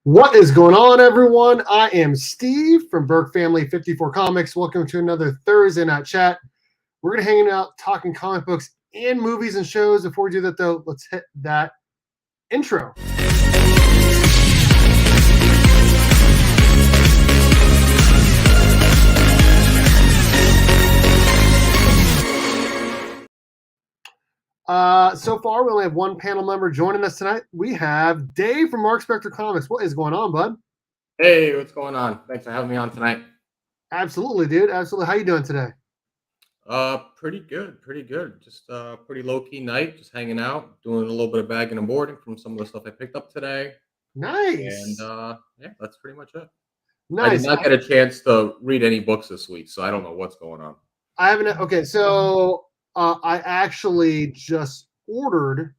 What is going on, everyone? I am Steve from Burke Family 54 Comics. Welcome to another Thursday night chat. We're going to hang out talking comic books and movies and shows. Before we do that, though, let's hit that intro. So far, we only have one panel member joining us tonight. We have Dave from Spectre Comics. What is going on, bud? Hey, what's going on? Thanks for having me on tonight. Absolutely, dude. Absolutely. How you doing today? Pretty good. Just pretty low-key night, just hanging out, doing a little bit of bagging and boarding from some of the stuff I picked up today. Nice. And yeah, that's pretty much it. Nice. I did not get a chance to read any books this week, so I don't know what's going on. I haven't. Okay, so I actually just ordered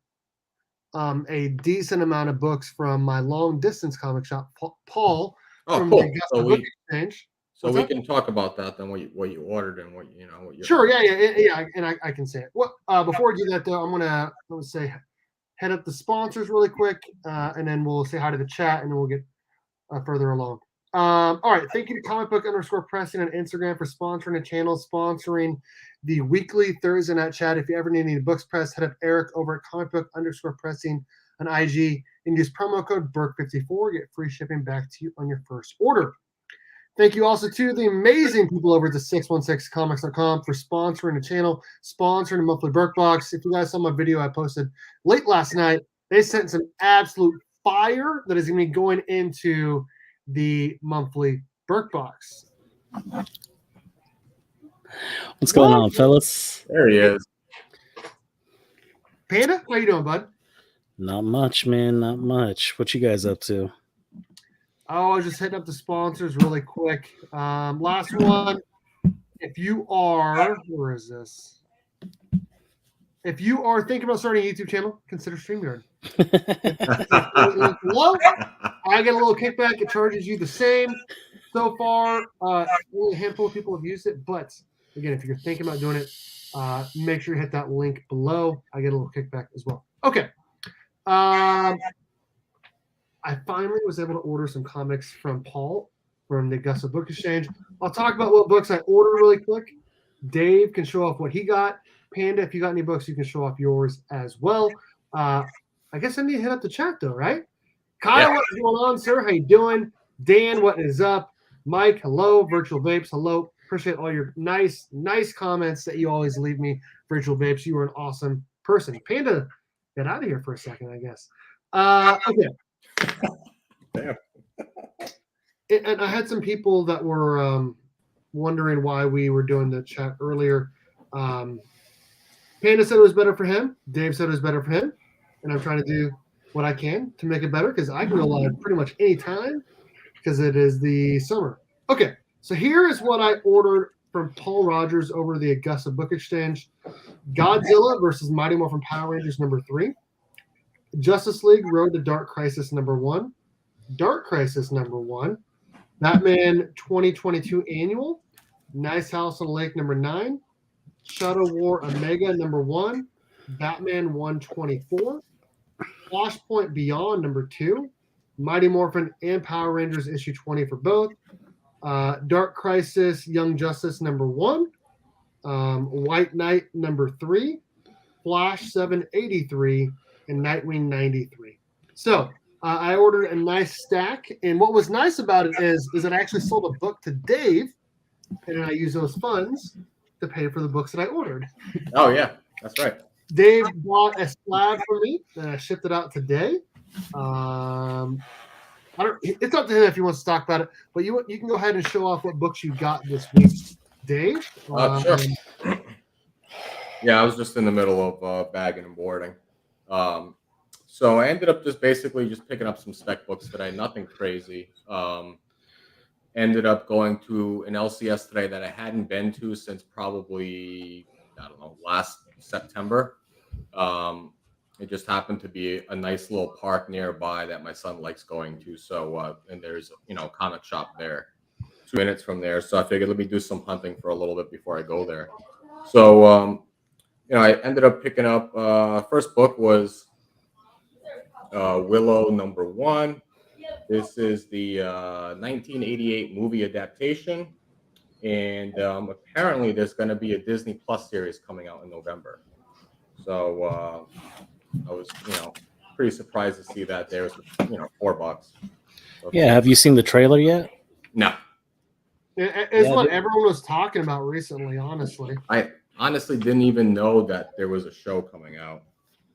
a decent amount of books from my long distance comic shop, Paul. Oh, from cool. the Augusta Book Exchange. So we can talk about that then. What you ordered and what you know. Sure. Yeah. And I can say it. Well, before we do that though, I'm gonna say head up the sponsors really quick, and then we'll say hi to the chat, and then we'll get further along. All right. Thank you to _pressing on Instagram for sponsoring the channel, sponsoring the weekly Thursday night chat. If you ever need any books pressed, head up Eric over at _pressing on IG and use promo code BURK54. Get free shipping back to you on your first order. Thank you also to the amazing people over at the 616comics.com for sponsoring the channel, sponsoring the monthly Burke Box. If you guys saw my video I posted late last night, they sent some absolute fire that is going to be going into the monthly Burke Box. What's going on, fellas? There he is. Panda, how you doing, bud? Not much, man. Not much. What you guys up to? Oh, I was just hitting up the sponsors really quick. Last one. If you are, where is this? If you are thinking about starting a YouTube channel, consider StreamYard. Below, I get a little kickback. It charges you the same. So far, only a handful of people have used it. But again, if you're thinking about doing it, make sure you hit that link below. I get a little kickback as well. Okay. I finally was able to order some comics from Paul from the Augusta Book Exchange. I'll talk about what books I ordered really quick. Dave can show off what he got. Panda, if you got any books, you can show off yours as well. I guess I need to hit up the chat though, right? Kyle, What's going on, sir? How you doing? Dan, what is up? Mike, hello. Virtual Vapes, hello. Appreciate all your nice comments that you always leave me. Virtual Vapes, you are an awesome person. Panda, get out of here for a second, I guess. Okay. Damn. And I had some people that were wondering why we were doing the chat earlier. Panda said it was better for him. Dave said it was better for him. And I'm trying to do what I can to make it better because I can go live pretty much any time because it is the summer. Okay, so here is what I ordered from Paul Rogers over the Augusta Book Exchange. Godzilla versus Mighty Morphin Power Rangers #3. Justice League Road to Dark Crisis #1. Dark Crisis #1. Batman 2022 Annual. Nice House on the Lake #9. Shadow War Omega #1. Batman 124. Flashpoint Beyond #2. Mighty Morphin and Power Rangers issue 20 for both. Dark Crisis Young Justice #1. White Knight #3. Flash 783. And Nightwing 93. So I ordered a nice stack, and what was nice about it is I actually sold a book to Dave, and I used those funds to pay for the books that I ordered. Oh yeah, that's right. Dave bought a slab for me, and I shipped it out today. It's up to him if he wants to talk about it, but you can go ahead and show off what books you got this week, Dave. Sure. Yeah, I was just in the middle of bagging and boarding. So I ended up just picking up some spec books today, nothing crazy. Ended up going to an LCS today that I hadn't been to since probably, I don't know, last September. It just happened to be a nice little park nearby that my son likes going to. So, and there's, comic shop there 2 minutes from there. So I figured let me do some hunting for a little bit before I go there. So, I ended up picking up, first book was Willow #1. This is the 1988 movie adaptation, and apparently there's going to be a Disney Plus series coming out in November. So I was, pretty surprised to see that there was, $4. So Yeah, have you seen the trailer yet? No, It's Yeah, what they- everyone was talking about recently, honestly. I honestly didn't even know that there was a show coming out.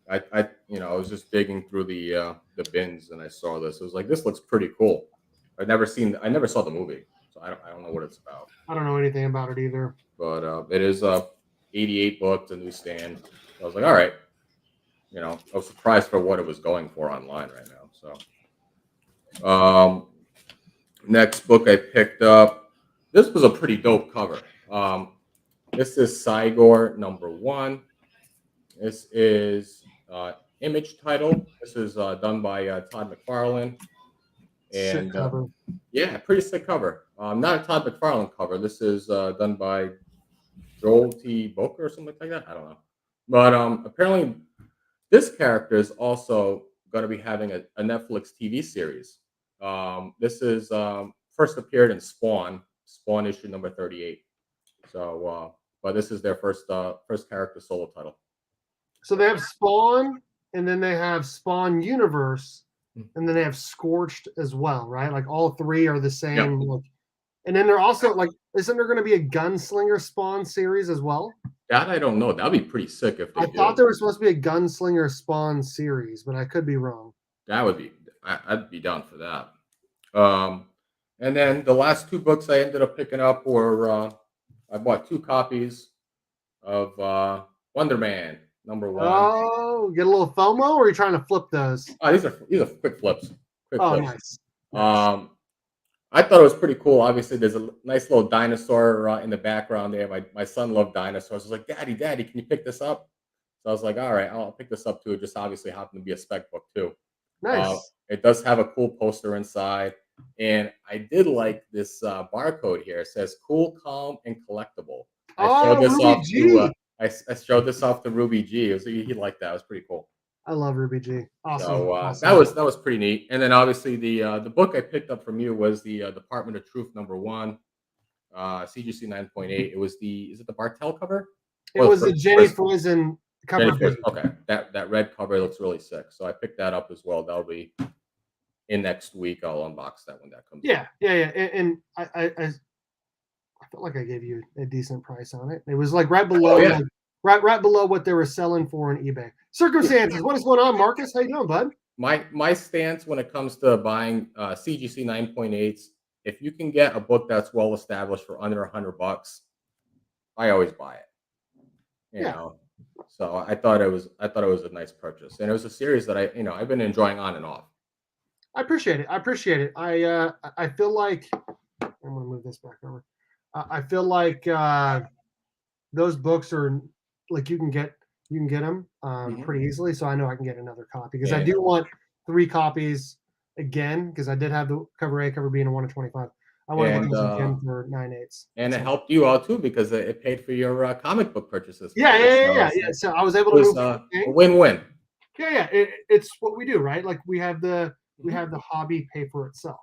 I was just digging through the bins and I saw this. It was like, this looks pretty cool. I never saw the movie, so I don't know what it's about. I don't know anything about it either. But it is 88 books, a newsstand. I was like, all right. I was surprised for what it was going for online right now. So, next book I picked up. This was a pretty dope cover. This is Sigor #1. This is image title. This is done by Todd McFarlane. Sick cover. Yeah, pretty sick cover. Not a Todd McFarlane cover. This is done by Joel T. Boker or something like that. I don't know. But apparently this character is also going to be having a Netflix TV series. This is first appeared in Spawn issue number 38. So, but this is their first character solo title. So they have Spawn, and then they have Spawn Universe, and then they have Scorched as well, right? Like all three are the same. Yep. Like, and then they're also like, isn't there going to be a Gunslinger Spawn series as well? That I don't know. That'd be pretty sick if they I thought there was supposed to be a Gunslinger Spawn series, but I could be wrong. That would be. I'd be down for that. And then the last two books I ended up picking up were I bought 2 copies of Wonder Man #1. Oh, get a little FOMO, or are you trying to flip those? Oh, these are quick flips. Nice. I thought it was pretty cool. Obviously, there's a nice little dinosaur in the background there. My son loved dinosaurs. I was like, Daddy, can you pick this up? So I was like, all right, I'll pick this up too. It just obviously happened to be a spec book too. Nice. It does have a cool poster inside. And I did like this barcode here. It says cool, calm, and collectible. I showed this off to Ruby G. He liked that. It was pretty cool. I love Ruby G. Awesome. So awesome. that was pretty neat. And then obviously the book I picked up from you was the Department of Truth #1, CGC 9.8. Is it the Bartel cover? It was the Jenny Poison cover. Okay, that red cover looks really sick. So I picked that up as well. That'll be in next week. I'll unbox that when that comes. Yeah. And I felt like I gave you a decent price on it. It was like right below, right below what they were selling for on eBay. Circumstances. What is going on, Marcus? How you doing, bud? My stance when it comes to buying CGC 9.8s, if you can get a book that's well established for under $100, I always buy it. You know. So I thought it was a nice purchase, and it was a series that I've been enjoying on and off. I appreciate it. I feel like I'm gonna move this back over. I feel like those books are like you can get them pretty easily. So I know I can get another copy because I do want 3 copies again because I did have the cover A, cover B, and a 1/25. I want to get those again for 9/8. And it helped you out too because it paid for your comic book purchases. Yeah. So I was able to move a win-win. Yeah. It's what we do, right? Like we have the hobby pay for itself.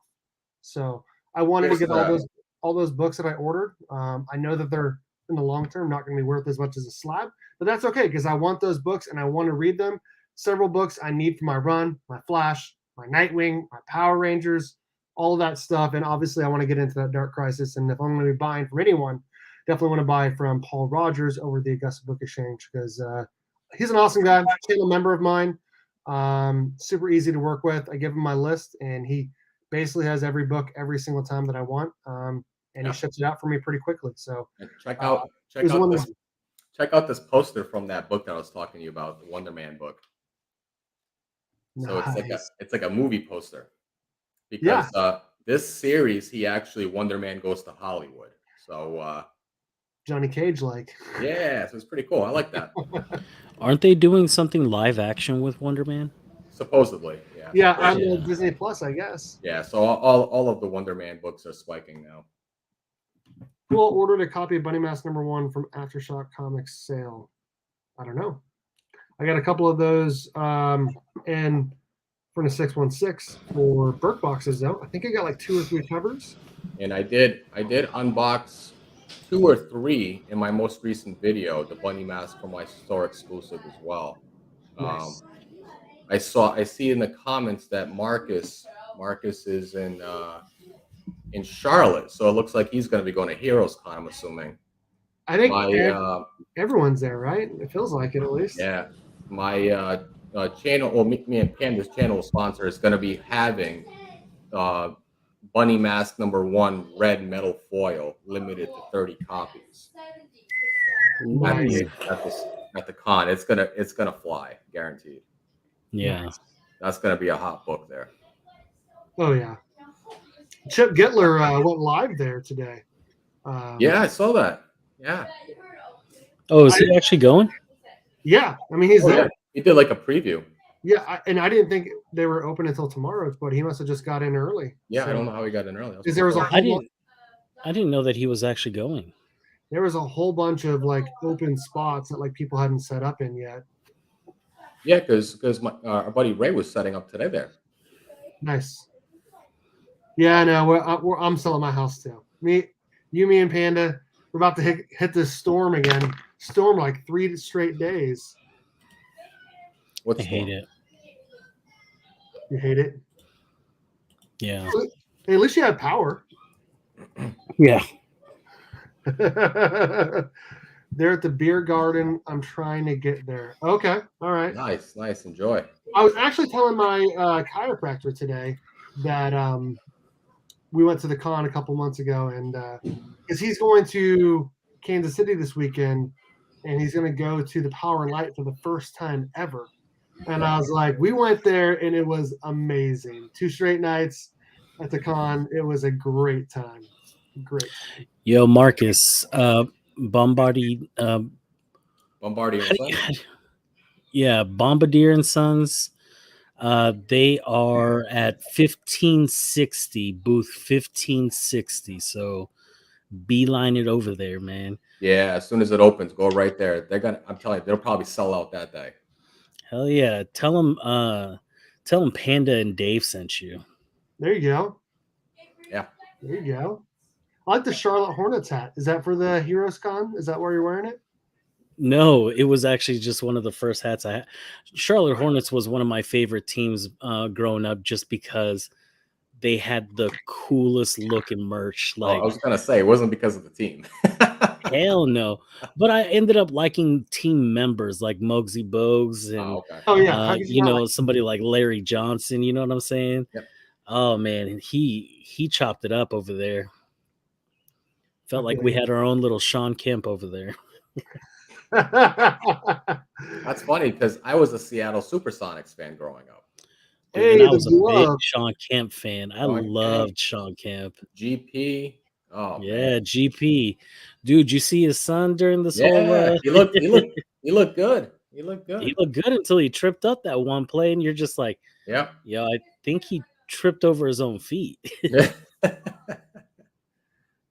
So I wanted to get all those books that I ordered. I know that they're in the long term not going to be worth as much as a slab, but that's okay because I want those books and I want to read them. Several books I need for my run, my Flash, my Nightwing, my Power Rangers, all of that stuff. And obviously I want to get into that Dark Crisis. And if I'm going to be buying from anyone, definitely want to buy from Paul Rogers over the Augusta Book Exchange because he's an awesome guy, channel member of mine. Super easy to work with. I give him my list and he basically has every book every single time that I want. And he ships it out for me pretty quickly. So check out this poster from that book that I was talking to you about, the Wonder Man book. So it's like a movie poster because this series he actually Wonder Man goes to Hollywood. So Johnny Cage like. Yeah, so it's pretty cool. I like that. Aren't they doing something live action with Wonder Man? Supposedly, yeah. Yeah, on Disney Plus, I guess. Yeah, so all of the Wonder Man books are spiking now. Who ordered a copy of Bunny Mask #1 from Aftershock Comics sale? I don't know. I got a couple of those, and for the 616 for Burke boxes though. I think I got like 2 or 3 covers. And I did unbox 2 or 3 in my most recent video, the bunny mask from my store exclusive as well. Nice. I see in the comments that Marcus is in Charlotte, so it looks like he's going to be going to Heroes Con, I'm assuming. I think everyone's there, right? It feels like it at least. Yeah, my channel, well, me and Panda's channel sponsor is going to be having Bunny Mask #1 red metal foil, limited to 30 copies. Nice. At the con, it's gonna fly, guaranteed. Yeah, that's gonna be a hot book there. Oh yeah. Chip Gittler went live there today. Yeah, I saw that. Yeah. Oh, is he actually going? Yeah, I mean he's there. Yeah. He did like a preview. Yeah, and I didn't think they were open until tomorrow, but he must have just got in early. Yeah, so, I don't know how he got in early. Because there was I didn't know that he was actually going. There was a whole bunch of like open spots that like people hadn't set up in yet. Yeah, because our buddy Ray was setting up today there. Nice. Yeah, I know. I'm selling my house too. Me, and Panda, we're about to hit this storm again. Storm like 3 straight days. I hate it. You hate it? Yeah. Hey, at least you have power. Yeah. They're at the beer garden. I'm trying to get there. Okay. All right. Nice. Enjoy. I was actually telling my chiropractor today that we went to the con a couple months ago, and because he's going to Kansas City this weekend, and he's going to go to the Power and Light for the first time ever. And I was like, we went there, and it was amazing. 2 straight nights at the con. It was a great time. Great. Yo, Marcus, Bombardier and Sons? Yeah, Bombardier and Sons. They are at 1560, booth 1560. So beeline it over there, man. Yeah, as soon as it opens, go right there. I'm telling you, they'll probably sell out that day. Hell yeah. Tell them Panda and Dave sent you. There you go. Yeah. There you go. I like the Charlotte Hornets hat. Is that for the Heroes Con? Is that where you're wearing it? No, it was actually just one of the first hats I had. Charlotte Hornets was one of my favorite teams growing up just because they had the coolest looking merch. Like, I was going to say, it wasn't because of the team. Hell no. But I ended up liking team members like Muggsy Bogues and somebody like Larry Johnson. You know what I'm saying? Yep. Oh man, and he chopped it up over there. Felt like we had our own little Sean Kemp over there. That's funny because I was a Seattle Supersonics fan growing up. Dude, I was a big Sean Kemp fan. I loved Sean Kemp. GP. Oh yeah, man. GP. Dude, you see his son during this whole he looked good. He looked good. He looked good until he tripped up that one play, and you're just like, yeah, I think he tripped over his own feet.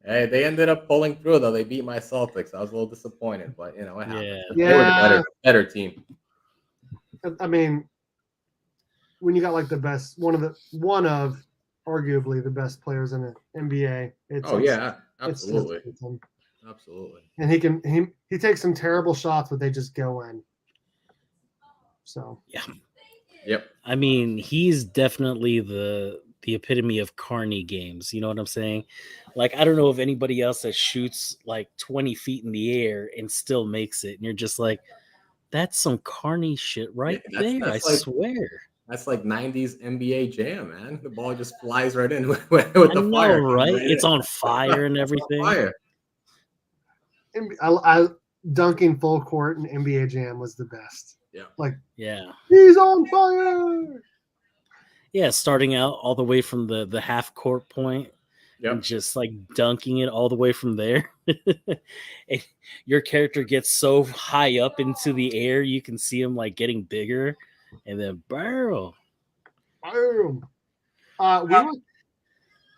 Hey, they ended up pulling through though. They beat my Celtics. I was a little disappointed, but it happened. Yeah. They were the better team. I mean, when you got like the best, one of arguably the best players in the NBA. Absolutely. Absolutely. And he takes some terrible shots, but they just go in. So yeah. Yep. I mean, he's definitely the epitome of carny games. You know what I'm saying? Like, I don't know of anybody else that shoots like 20 feet in the air and still makes it. And you're just like, that's some carny shit right there. I swear. That's like 90s NBA Jam, man. The ball just flies right in with the fire. Right? It's on fire and everything. I dunking full court in NBA Jam was the best. Yeah. He's on fire. Yeah, starting out all the way from the half court point. Yep. And just like dunking it all the way from there. Your character gets so high up into the air, you can see him like getting bigger, and then boom.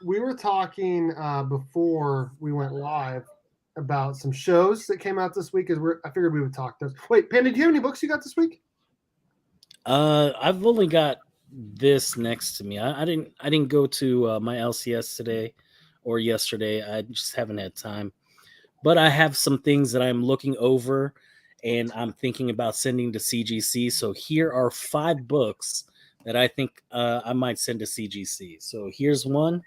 We were talking before we went live about some shows that came out this week. I figured we would talk those. Wait, Panda, do you have any books you got this week? I've only got this next to me. I didn't go to my LCS today or yesterday. I just haven't had time. But I have some things that I'm looking over and I'm thinking about sending to CGC. So here are 5 books that I think I might send to CGC. So here's one.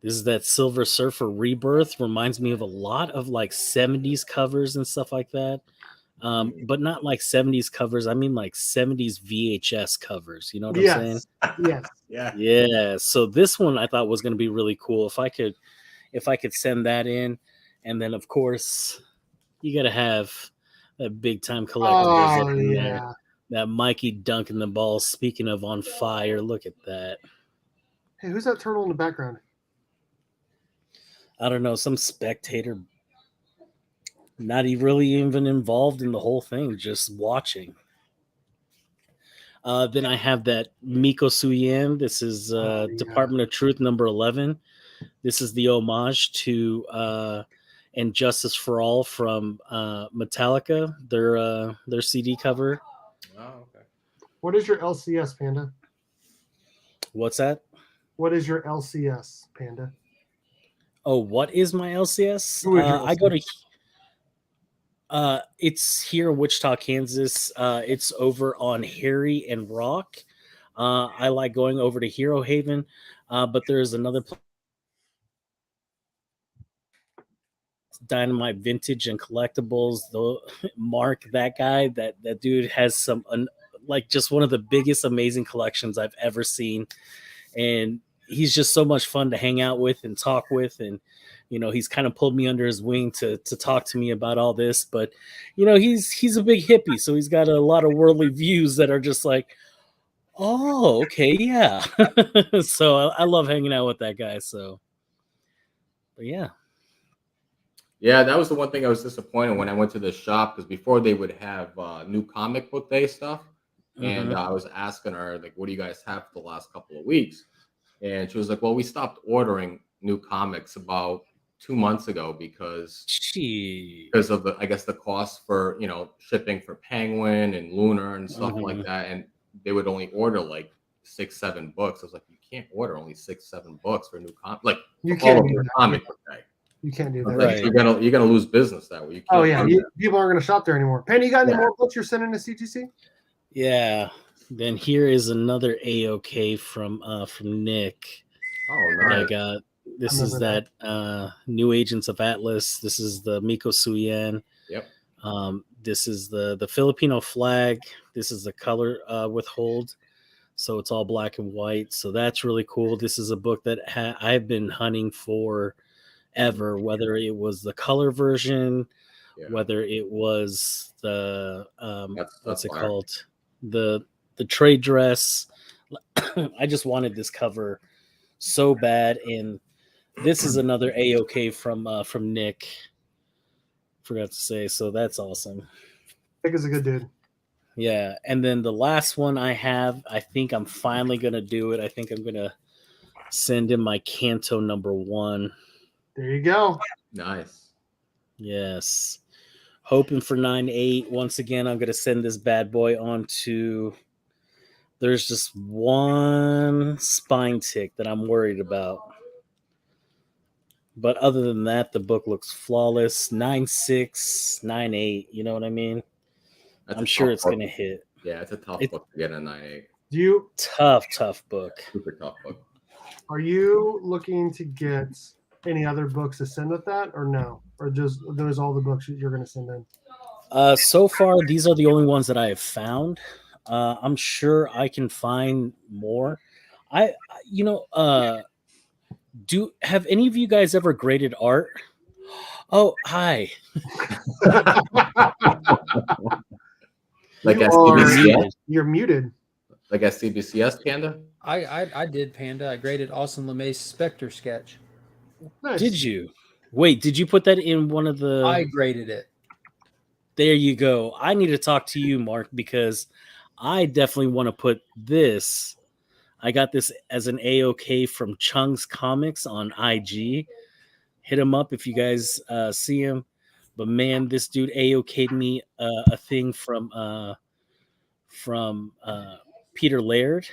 This is that Silver Surfer Rebirth. Reminds me of a lot of like 70s covers and stuff like that. But not like 70s covers. I mean like 70s VHS covers. You know what I'm saying? Yes. Yeah. Yeah. So this one I thought was going to be really cool. If I could send that in, and then of course you got to have that big time collectibles up in there. That Mikey dunking the ball. Speaking of on fire, look at that. Hey, who's that turtle in the background? I don't know, some spectator, not really even involved in the whole thing, just watching. Then I have that Miko Suyen. This is Department of Truth number 11. This is the homage to And Justice for All from Metallica, their CD cover. Oh, okay. What is your LCS, Panda? What's that? What is your LCS, Panda? Oh, what is my LCS? Who is your I go to LCS? it's here in Wichita, Kansas. It's over on Harry and Rock. I like going over to Hero Haven, but there's another place, Dynamite Vintage and Collectibles. Though Mark, that guy, that dude has some like just one of the biggest, amazing collections I've ever seen, and he's just so much fun to hang out with and talk with. And you know, he's kind of pulled me under his wing to talk to me about all this. But you know, he's a big hippie, so he's got a lot of worldly views that are just like, oh, okay, yeah. So I love hanging out with that guy. So, but yeah. Yeah, that was the one thing I was disappointed when I went to the shop, because before they would have new comic book day stuff. And I was asking her, like, what do you guys have for the last couple of weeks? And she was like, well, we stopped ordering new comics about 2 months ago because of the, I guess, the cost for, you know, shipping for Penguin and Lunar and stuff like that. And they would only order like 6-7 books. I was like, you can't order only 6-7 books for new comic, like you can't do comic book day. You can't do that. Right. You're gonna lose business that way. You can't people aren't gonna shop there anymore. Penny, you got any more books you're sending to CGC? Yeah. Then here is another AOK from Nick. Oh, nice. I got this is that New Agents of Atlas. This is the Miko Suyen. Yep. This is the Filipino flag. This is the color withhold. So it's all black and white. So that's really cool. This is a book that I've been hunting for ever, whether it was the color version, whether it was the what's it called, the trade dress. I just wanted this cover so bad, and this is another AOK from Nick. Forgot to say, so that's awesome. Nick is a good dude. Yeah, and then the last one I have, I think I'm finally gonna do it. I think I'm gonna send in my Kanto number 1. There you go. Nice. Yes. Hoping for 9/8. Once again, I'm going to send this bad boy on to. There's just one spine tick that I'm worried about. But other than that, the book looks flawless. 9/6, 9/8. You know what I mean? I'm sure it's going to hit. Yeah, it's a tough book to get a 9/8. Tough book. Super tough book. Are you looking to get any other books to send with that, or no? Or just those all the books you're going to send in? So far, these are the only ones that I have found. I'm sure I can find more. Have any of you guys ever graded art? Oh, hi. Like SCBCS? You're muted. Like SCBCS, Panda? I did, Panda. I graded Austin LeMay's Spectre sketch. Nice. Did you? Wait, did you put that in one of the... I graded it. There you go. I need to talk to you, Mark, because I definitely want to put this. I got this as an AOK from Chung's Comics on IG. Hit him up if you guys see him. But man, this dude AOK'd me a thing from Peter Laird,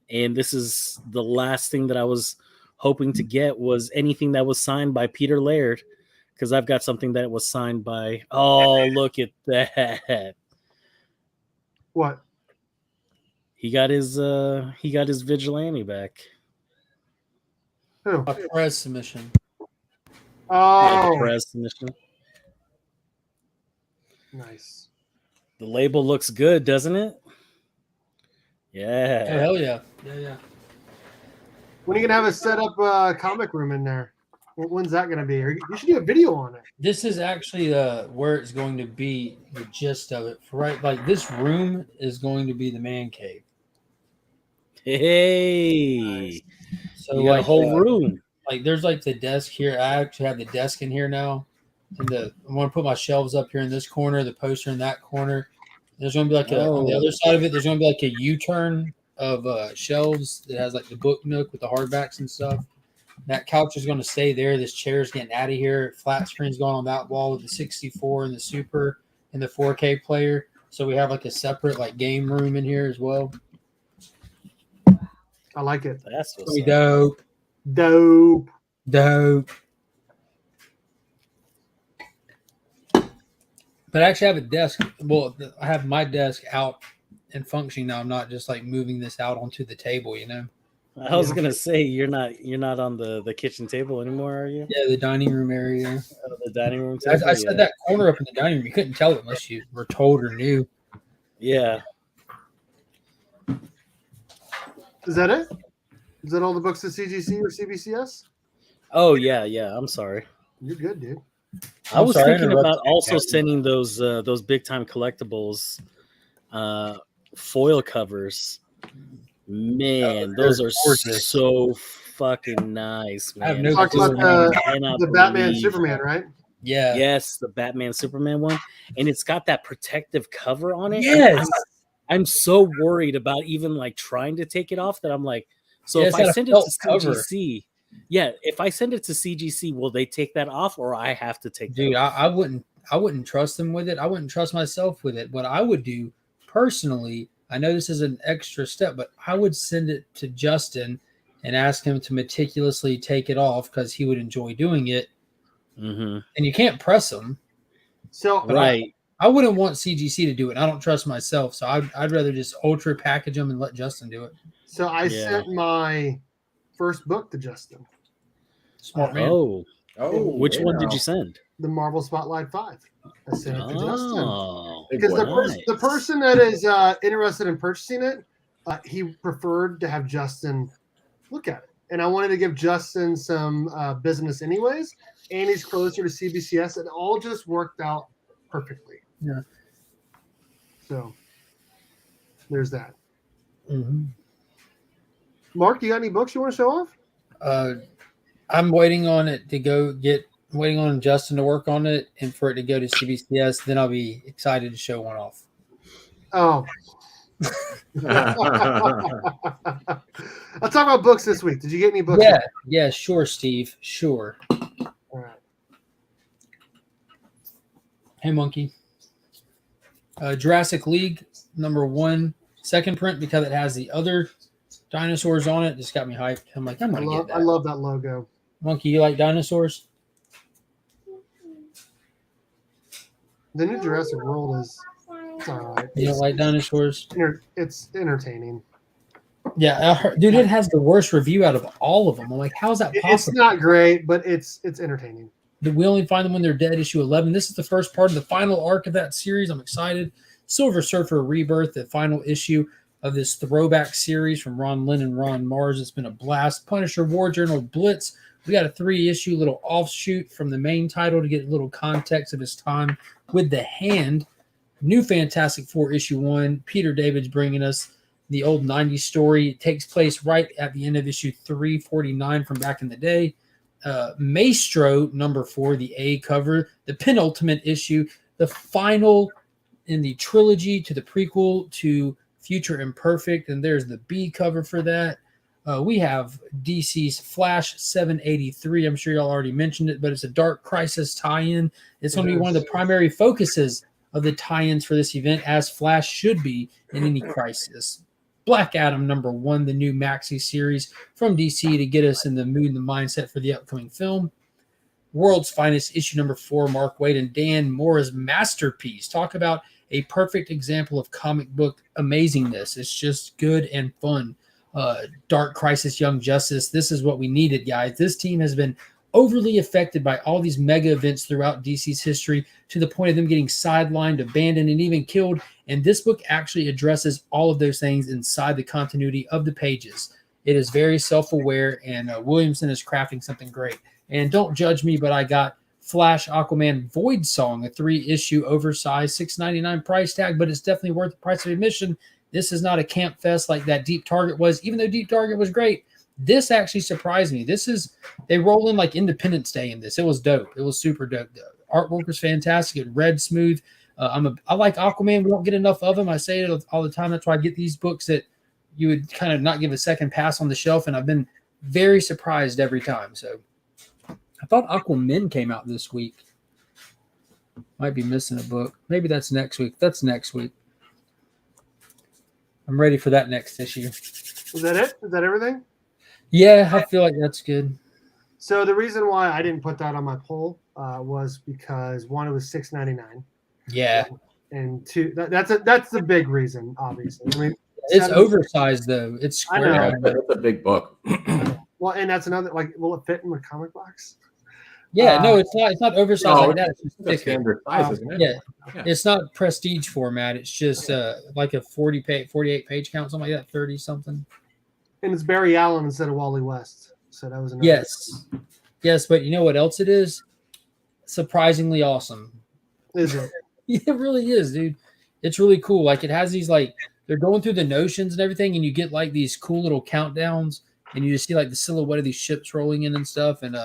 and this is the last thing that I was hoping to get was anything that was signed by Peter Laird, because I've got something that was signed by. Oh, look at that! What? He got his vigilante back. Who? A press submission. Yeah, the Oh, press submission. nice. The label looks good, doesn't it? Oh, Yeah. hell yeah. Yeah. When are you gonna have a set up comic room in there? When's that gonna be? Or you should do a video on it. This is actually where it's going to be, the gist of it. Right, like this room is going to be the man cave. Hey, So you got like a whole room. like there's like the desk here. I actually have the desk in here now. And I want to put my shelves up here in this corner, the poster in that corner. There's going to be like on the other side of it, there's going to be like a U-turn of shelves that has like the book nook with the hardbacks and stuff. That couch is going to stay there. This chair is getting out of here. Flat screen's going on that wall with the 64 and the Super and the 4K player. So we have like a separate like game room in here as well. I like it. That's what's Pretty up. Dope. Dope. But I actually have a desk. Well, I have my desk out and functioning now. I'm not just like moving this out onto the table, you know. I was gonna say you're not on the kitchen table anymore, are you? Yeah, the dining room area. The dining room table. I said that corner up in the dining room. You couldn't tell it unless you were told or knew. Yeah. Is that it? Is that all the books at CGC or CBCS? Oh yeah. I'm sorry. You're good, dude. I was sorry, I thinking interrupted about you, also Captain. sending those big time collectibles foil covers. Man, those are gorgeous. so fucking nice, I have man. no Talk clue. about I cannot the Batman believe- Superman, right? Yeah. Yes, the Batman Superman one, and it's got that protective cover on it. Yes. I'm so worried about even like trying to take it off that I'm like, so Yeah, if it's got I a send it felt to cover. CGC, if I send it to CGC, will they take that off, or I have to take? Dude, that off? I wouldn't trust them with it. I wouldn't trust myself with it. What I would do personally, I know this is an extra step, but I would send it to Justin and ask him to meticulously take it off because he would enjoy doing it. Mhm. And you can't press them. So Right. I wouldn't want CGC to do it. I don't trust myself, so I'd rather just ultra package them and let Justin do it. So I Yeah. sent my first book to Justin, Smart man. Oh, Oh, which one did wow. you send? the Marvel Spotlight 5. I sent it to Justin. Oh, Because the, nice. the person that is interested in purchasing it, he preferred to have Justin look at it. And I wanted to give Justin some business anyways. And he's closer to CBCS. It all just worked out perfectly. Yeah. So there's that. Mm-hmm. Mark, you got any books you want to show off? I'm waiting on it to waiting on Justin to work on it and for it to go to CBCS. Then I'll be excited to show one off. Oh. I'll talk about books this week. Did you get any books? Yeah, sure, Steve. Sure. All right. Hey, Monkey. Jurassic League #1, second print because it has the other dinosaurs on it. Just got me hyped. I'm like, I'm gonna get that. I love that logo. Monkey, you like dinosaurs? The new Jurassic World is it's all right. You don't like dinosaurs? It's entertaining. Yeah, I heard, dude, it has the worst review out of all of them. I'm like, how is that It's possible? not great, but it's entertaining. We only find them when they're dead, issue 11. This is the first part of the final arc of that series. I'm excited. Silver Surfer Rebirth, the final issue of this throwback series from Ron Lynn and Ron Mars. It's been a blast. Punisher War Journal Blitz. We got a 3-issue little offshoot from the main title to get a little context of his time with the Hand. New Fantastic Four issue 1. Peter David's bringing us the old 90s story. It takes place right at the end of issue 349 from back in the day. Maestro #4, the A cover, the penultimate issue, the final in the trilogy to the prequel to Future Imperfect, and there's the B cover for that. We have DC's Flash 783. I'm sure y'all already mentioned it, but it's a Dark Crisis tie-in. It's going to be one of the primary focuses of the tie-ins for this event, as Flash should be in any crisis. Black Adam #1, the new maxi series from DC to get us in the mood and the mindset for the upcoming film. World's Finest, issue #4, Mark Waid and Dan Mora's masterpiece. Talk about a perfect example of comic book amazingness. It's just good and fun. Dark Crisis, Young Justice. This is what we needed, guys. This team has been overly affected by all these mega events throughout DC's history to the point of them getting sidelined, abandoned, and even killed. And this book actually addresses all of those things inside the continuity of the pages. It is very self-aware, and Williamson is crafting something great. And don't judge me, but I got Flash Aquaman Void Song, a 3-issue oversized $6.99 price tag, but it's definitely worth the price of admission. This is not a camp fest like that Deep Target was, even though Deep Target was great. This actually surprised me. They roll in like Independence Day in this. It was dope. It was super dope. The artwork was fantastic. It read smooth. I like Aquaman. We don't get enough of him. I say it all the time. That's why I get these books that you would kind of not give a second pass on the shelf, and I've been very surprised every time. So I thought Aquaman came out this week. Might be missing a book. Maybe that's next week. That's next week. I'm ready for that next issue. Is that it? Is that everything? Yeah, I feel like that's good. So the reason why I didn't put that on my poll was because one, it was $6.99, Yeah. and two, that's the big reason. Obviously, I mean, It's oversized though. It's I know. square. It's a big book. Well, and that's another, like, will it fit in the comic box? Yeah, no, it's not. It's not oversized No, like that. It's just It's a thicker. standard size, isn't it? Yeah, it's not prestige format. It's just like a 48 page count, something like that, 30 something. And it's Barry Allen instead of Wally West. So that was another. Yes, but you know what else it is? Surprisingly awesome. Is it? Yeah, it really is, dude. It's really cool. Like it has these like they're going through the notions and everything, and you get like these cool little countdowns, and you just see like the silhouette of these ships rolling in and stuff. And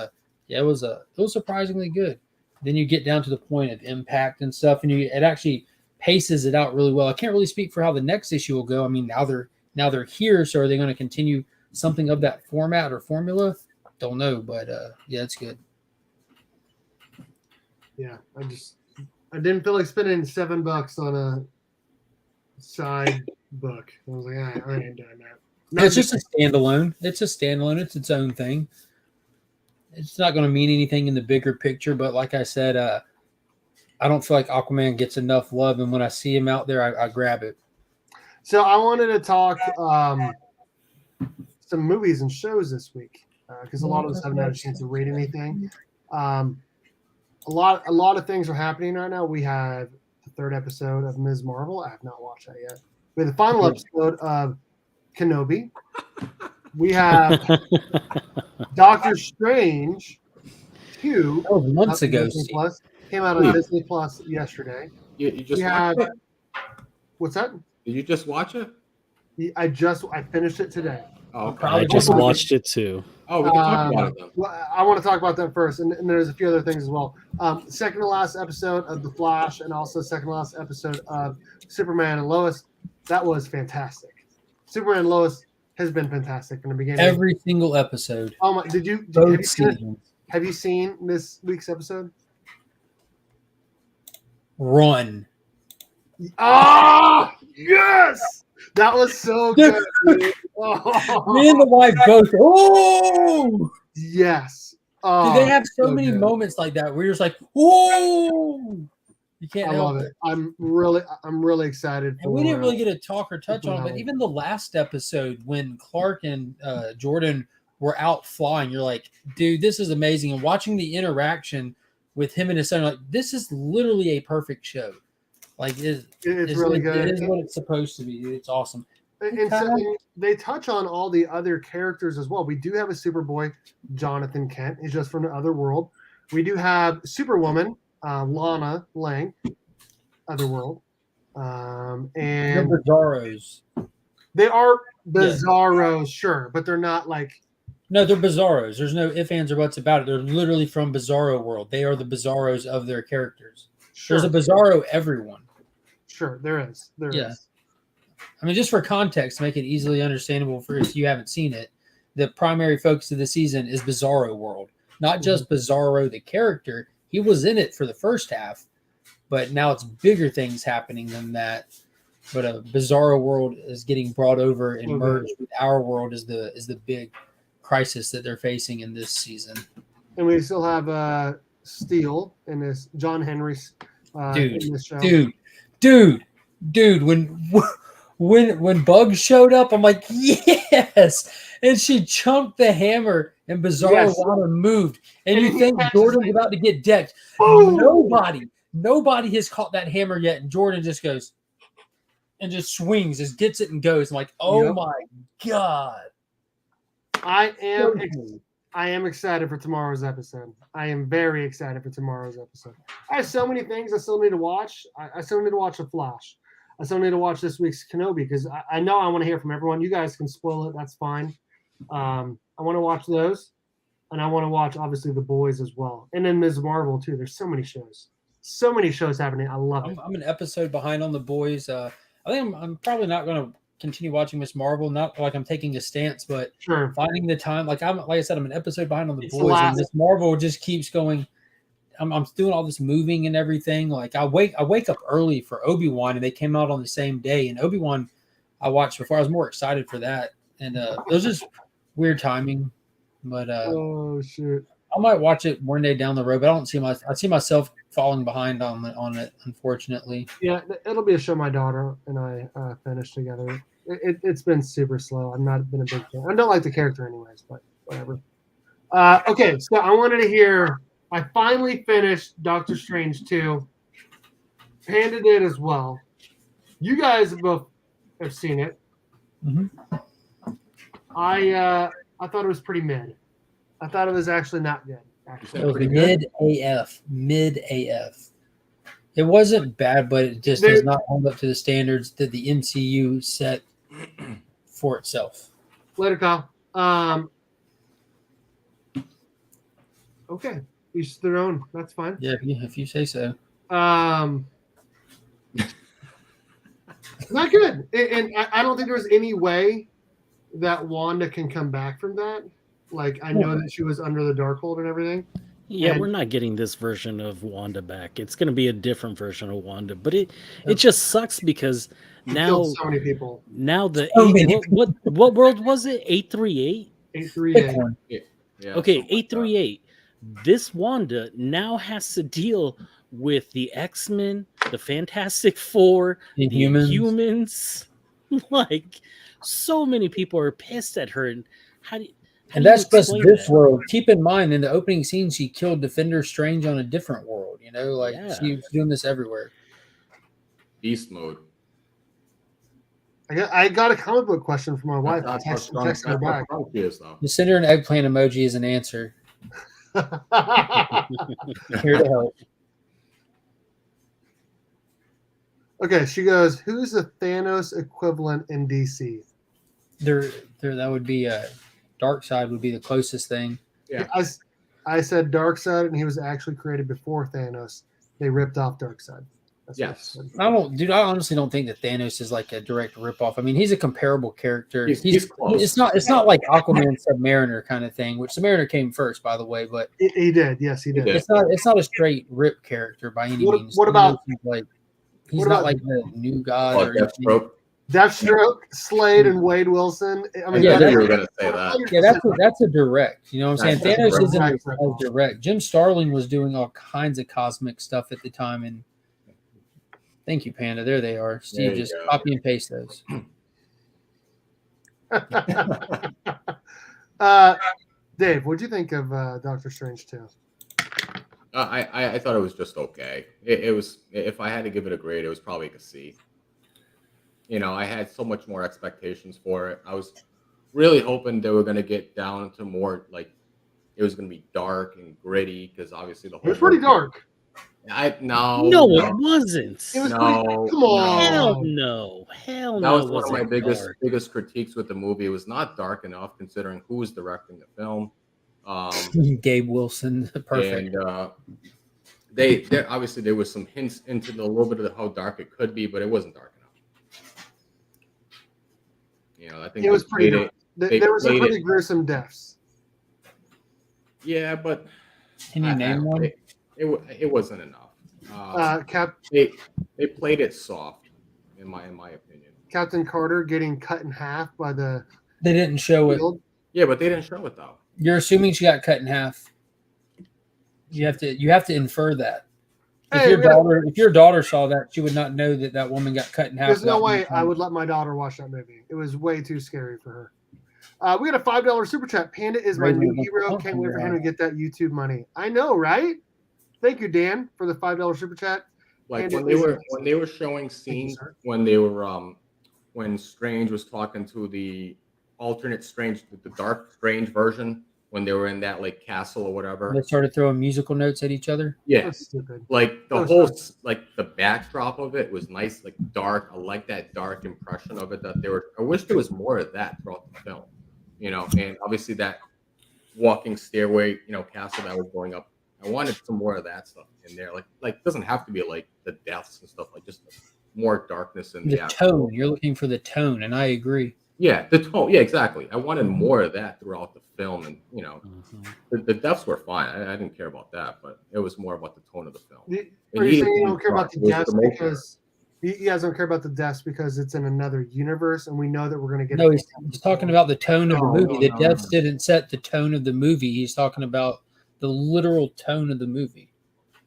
yeah, it was surprisingly good. Then you get down to the point of impact and stuff, and it actually paces it out really well. I can't really speak for how the next issue will go. I mean, now they're here, so are they going to continue something of that format or formula? Don't know, but yeah, it's good. Yeah, I didn't feel like spending $7 on a side book. I was like, I ain't doing that. It's just a standalone. It's a standalone. It's its own thing. It's not going to mean anything in the bigger picture, but like I said, I don't feel like Aquaman gets enough love, and when I see him out there, I grab it. So I wanted to talk some movies and shows this week because a lot of us haven't had a chance to read anything. A lot of things are happening right now. We have the 3rd episode of Ms. Marvel. I have not watched that yet. We have the final episode of Kenobi. We have Doctor Strange 2. That was months ago. Plus, came out on Disney Plus yesterday. You just watched it? What's that? Did you just watch it? I finished it today. Oh, okay. I just watched it too. Oh, we can talk about it then. Well, I want to talk about that first, and there's a few other things as well. Second to last episode of The Flash, and also second to last episode of Superman and Lois. That was fantastic. Superman and Lois has been fantastic from the beginning. Every single episode. Oh my! Have you seen this week's episode? Run. Ah, yes! That was so good. Dude. Oh. Me and the wife both. Oh, yes. Dude, they have so many moments like that where you're just like, oh, you can't. I love it. I'm really excited. And we didn't really get to talk or touch on it, but even the last episode when Clark and Jordan were out flying, you're like, dude, this is amazing. And watching the interaction with him and his son, like, this is literally a perfect show. Like it's really good. It is what it's supposed to be. It's awesome. And so they touch on all the other characters as well. We do have a Superboy, Jonathan Kent. He's just from the other world. We do have Superwoman, Lana Lang, Otherworld. And they're Bizarros. They are Bizarros, sure, but they're not like. No, they're Bizarros. There's no ifs, ands, or buts about it. They're literally from Bizarro World. They are the Bizarros of their characters. Sure. There's a Bizarro everyone. Sure, there is. There is. I mean, just for context, to make it easily understandable for if you haven't seen it, the primary focus of the season is Bizarro World. Not just Bizarro the character. He was in it for the first half, but now it's bigger things happening than that. but a Bizarro world is getting brought over and Okay. merged with our world is the big crisis that they're facing in this season. And we still have Steele in this John Henry's in this show. Dude, when Bugs showed up, I'm like, yes. And she chunked the hammer and Bizarro Yes. Lana moved. And And you he think catches Jordan's it. about to get decked. Boom! Nobody has caught that hammer yet. And Jordan just goes and just swings, just gets it and goes. I'm like, oh Yep. my God. I am So cool. I am excited for tomorrow's episode. I am very excited for tomorrow's episode. I have so many things I still need to watch. I still need to watch The Flash. I still need to watch this week's Kenobi because I know I want to hear from everyone. You guys can spoil it. That's fine. I want to watch those. And I want to watch, obviously, The Boys as well. And then Ms. Marvel, too. There's so many shows. So many shows happening. I love it. I'm an episode behind on The Boys. I think I'm probably not going to continue watching Miss Marvel. Not like I'm taking a stance, but Sure. finding the time. Like I said, I'm an episode behind on The It's the Boys, last- and Miss Marvel just keeps going. I'm doing all this moving and everything. Like I wake up early for Obi-Wan, and they came out on the same day. And Obi-Wan, I watched before. I was more excited for that, and it was just weird timing. But Oh, shoot. I might watch it one day down the road. But I see myself falling behind on it, unfortunately. Yeah, it'll be a show my daughter and I finished together. It's been super slow. I've not been a big fan. I don't like the character anyways, but whatever. Okay, so I wanted to hear. I finally finished Doctor Strange 2. Panda did as well. You guys both have seen it. Mhm. I thought it was pretty mid. I thought it was actually not good. Actually. It was Pretty good. mid AF. It wasn't bad, but it just does not hold up to the standards that the MCU set for itself. Later, Kyle. Okay, each their own. That's fine. Yeah, if you say so. Not good. And I don't think there's any way that Wanda can come back from that. Like, I know that she was under the Darkhold and everything. Yeah, And- we're not getting this version of Wanda back. It's going to be a different version of Wanda, but it just sucks because She now killed so many people. now the So many what world was it? 838. 838. Bitcoin. Yeah, Okay, something like that. 838. This Wanda now has to deal with the X-Men, the Fantastic Four, the humans. Like, so many people are pissed at her. And how do you, And that's just explain this that? world. Keep in mind, in the opening scene, she killed Defender Strange on a different world. You know, like Yeah. she was doing this everywhere. Beast mode. I got a comic book question from my wife. I That's how text strong, her that's how back. strong she is, though. Just send her an eggplant emoji as an answer. Here to help. Okay, she goes, who's the Thanos equivalent in DC? There, that would be Darkseid would be the closest thing. Yeah. I said Darkseid, and he was actually created before Thanos. They ripped off Darkseid. That's what I Yes. said. I honestly don't think that Thanos is like a direct ripoff. I mean, he's a comparable character. He's close. It's not like Aquaman Submariner kind of thing, which Submariner came first, by the way, but He did. Yes, he did. did. it's not a straight rip character by any What- means. what about- He's what not about- like the new god Oh, or anything. Deathstroke. Deathstroke, Slade, and Wade Wilson. I mean, Yeah, Yeah, I knew that's- you were going to say that. Yeah, that's a direct. You know what I'm saying? That's Thanos direct. isn't as Direct. direct. Jim Starlin was doing all kinds of cosmic stuff at the time, and thank you, Panda. There they are. Steve, There you just go. copy and paste those. Dave, what'd you think of Doctor Strange 2? I thought it was just okay. It was, if I had to give it a grade, it was probably like a C. You know, I had so much more expectations for it. I was really hoping they were going to get down to more like it was going to be dark and gritty because obviously the whole It was pretty dark. No, it wasn't. It was No, pretty, come on. Hell no. Hell That no. was it one of my wasn't dark. biggest critiques with the movie. It was not dark enough considering who was directing the film. Gabe Wilson, perfect. And they obviously there was some hints into a little bit of how dark it could be, but it wasn't dark enough. You know, I think It was they pretty played dark. they There were some played pretty it- gruesome deaths. Yeah, but Can you name one? It wasn't enough. Cap, They played it soft. in my opinion. Captain Carter getting cut in half by the They didn't show it. field. Yeah, but they didn't show it though. You're assuming she got cut in half. You have to infer that. Hey, If your daughter saw that, she would not know that woman got cut in half. There's no without way being I would let my daughter watch that movie. It was way too scary for her. We got a $5 super chat. Panda is my new hero. Can't wait for him to get that YouTube money. I know, right? Thank you, Dan, for the $5 super chat. Like Panda when they were showing scenes when they were when Strange was talking to the alternate Strange, the Dark Strange version, when they were in that like castle or whatever. They started throwing musical notes at each other. Yeah, stupid. Like the whole like the backdrop of it was nice, like dark. I like that dark impression of it that they were. I wish there was more of that throughout the film, you know. And obviously that walking stairway, you know, castle that was going up. I wanted some more of that stuff in there. Like it doesn't have to be like the deaths and stuff. Like just more darkness in the tone. You're looking for the tone, and I agree. Yeah, the tone. Yeah, exactly. I wanted more of that throughout the film, and you know, the deaths were fine. I didn't care about that, but it was more about the tone of the film. Are you saying you don't care about the deaths because you guys don't care about the deaths because it's in another universe, and we know that we're going to get. No, he's talking about the tone of the movie. The deaths didn't set the tone of the movie. He's talking about the literal tone of the movie.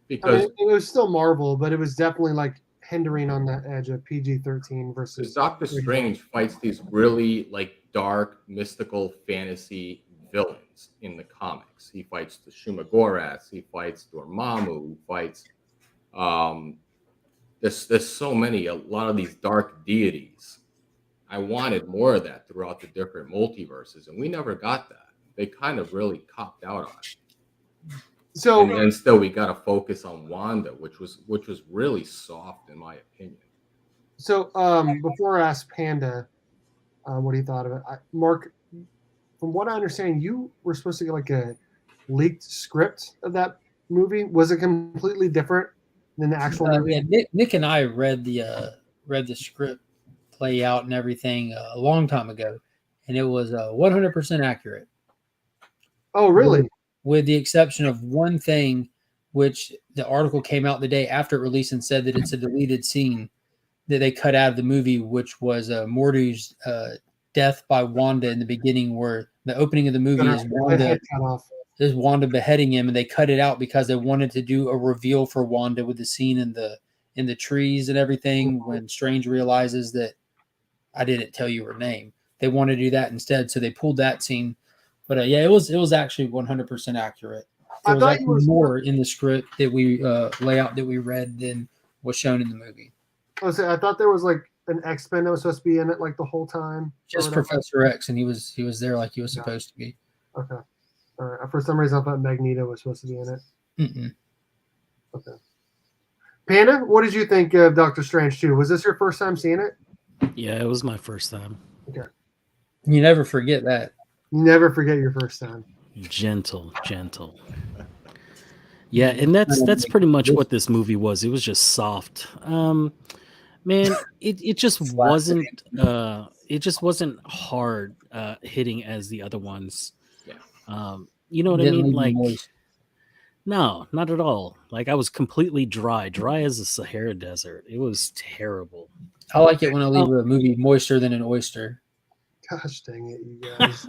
Because it was still Marvel, but it was definitely like hindering on that edge of PG-13 versus Doctor Strange fights these really like dark, mystical fantasy villains in the comics. He fights the Shumagoraths, he fights Dormammu, he fights there's so many, a lot of these dark deities. I wanted more of that throughout the different multiverses, and we never got that. They kind of really copped out on it. So and still we got to focus on Wanda, which was really soft in my opinion. So before I asked Panda what he thought of it, Mark, from what I understand, you were supposed to get like a leaked script of that movie. Was it completely different than the actual movie? Yeah, Nick and I read the script play out and everything a long time ago, and it was 100% accurate. Oh, really? With the exception of one thing, which the article came out the day after it released and said that it's a deleted scene that they cut out of the movie, which was Morty's death by Wanda in the beginning, where the opening of the movie is Wanda beheading him, and they cut it out because they wanted to do a reveal for Wanda with the scene in the trees and everything when Strange realizes that I didn't tell you her name. They wanted to do that instead, so they pulled that scene. But yeah, it was actually 100% accurate. There was actually more in the script that we layout that we read than was shown in the movie. I thought there was like an X-Men that was supposed to be in it like the whole time. Just Professor X, and he was there like he was supposed to be. Okay. All right. For some reason, I thought Magneto was supposed to be in it. Mm-mm. Okay. Panda, what did you think of Doctor Strange 2? Was this your first time seeing it? Yeah, it was my first time. Okay. You never forget that. You never forget your first time. Gentle. Yeah, and that's pretty much what this movie was. It was just soft. Man, it just wasn't hard hitting as the other ones. You know what I mean? Like, no, not at all. Like, I was completely dry as the Sahara Desert. It was terrible. I like it when I leave a movie moister than an oyster. Gosh dang it, you guys.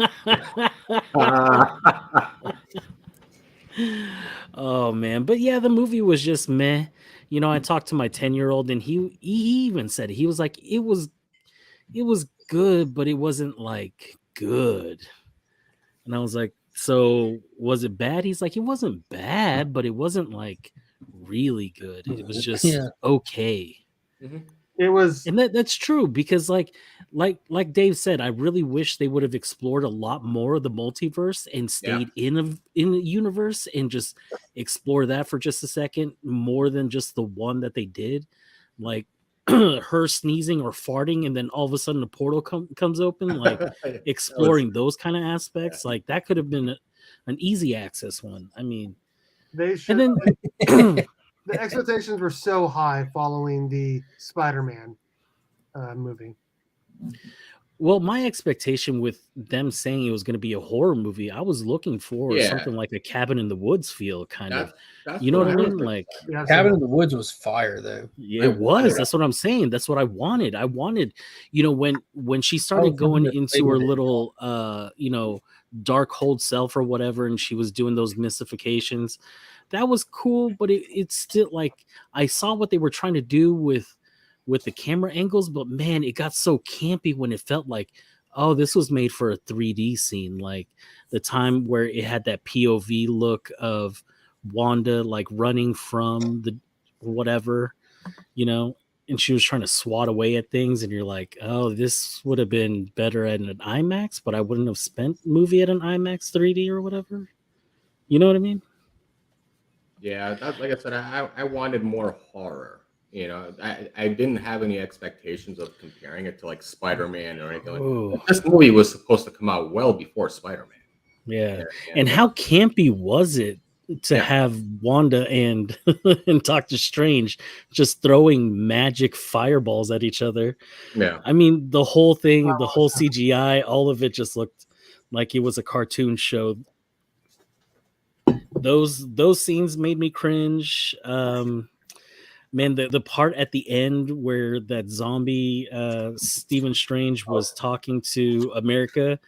Oh man, but yeah, the movie was just meh. You know, I talked to my 10-year-old, and he even said it. He was like, it was good, but it wasn't like good. And I was like, so was it bad? He's like, it wasn't bad, but it wasn't like really good. It was just okay. Mm-hmm. It was, and that's true because like Dave said, I really wish they would have explored a lot more of the multiverse and stayed in the universe and just explore that for just a second more than just the one that they did. Like her sneezing or farting, and then all of a sudden the portal comes open. Like exploring those kind of aspects, like that could have been an easy access one. I mean, they should. And then the expectations were so high following the Spider-Man movie. Well, my expectation with them saying it was going to be a horror movie, I was looking for Yeah. something like a Cabin in the Woods feel, kind of. That's You know what I was mean? Like, Yeah, Cabin in the Woods was fire though. yeah, I it wanted was. it. That's what I'm saying. That's what I wanted. I wanted, when she I started was going thinking of into her Fable. little, dark hold self or whatever, and she was doing those mystifications, that was cool. But it's still like I saw what they were trying to do with the camera angles, but man, it got so campy when it felt like, oh, this was made for a 3D scene, like the time where it had that POV look of Wanda like running from the whatever, and she was trying to swat away at things, and you're like, oh, this would have been better at an IMAX, but I wouldn't have spent movie at an IMAX 3D or whatever. You know what I mean? Yeah, like I said, I wanted more horror. I didn't have any expectations of comparing it to like Spider-Man or anything like Oh, that. This movie was supposed to come out well before Spider-Man. yeah. And, And how campy was it to Yeah. have Wanda and and Doctor Strange just throwing magic fireballs at each other? yeah. I mean, the whole thing, the Wow, whole that's- CGI, all of it just looked like it was a cartoon show. Those scenes made me cringe. Man, the part at the end where that zombie Stephen Strange was talking to America,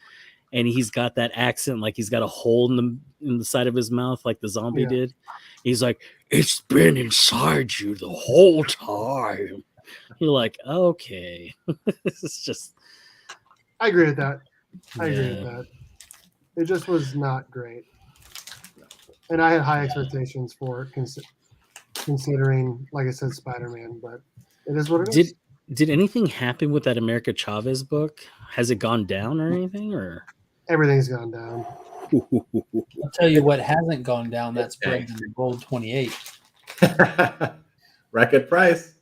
and he's got that accent, like he's got a hole in the side of his mouth, like the zombie Yeah. did. He's like, "It's been inside you the whole time." You're like, okay, this is just. I agree with that. I agree with Yeah. that. It just was not great, and I had high expectations for it, considering, like I said, Spider-Man. But it is what it is. Did anything happen with that America Chavez book? Has it gone down or anything? Or Everything's gone down. I'll tell you what hasn't gone down. That's Okay. Brave and the Bold 28. Record price.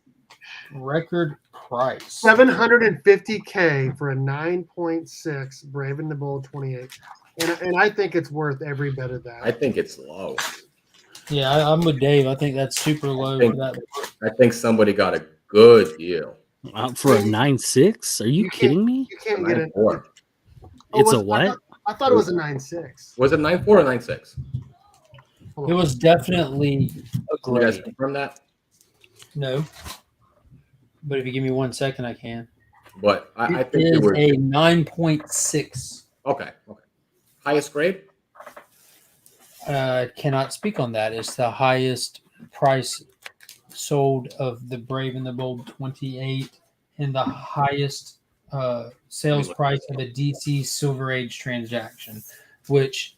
Record price. $750K for a 9.6 Brave and the Bold 28, and I think it's worth every bit of that. I think it's low. Yeah, I'm with Dave. I think that's super low for that. I think somebody got a good deal. for a 9.6? Are you kidding me? You can't get it. 9.4. It's a what? I thought it was a 9.6. Was it 9.4 or 9.6? It was definitely a Can you guys grade. confirm that? No. But if you give me 1 second, I can. But I It think is it was a 9.6. okay. Highest grade? Cannot speak on that. It's the highest price sold of the Brave and the Bold 28 and the highest sales price of a DC Silver Age transaction, which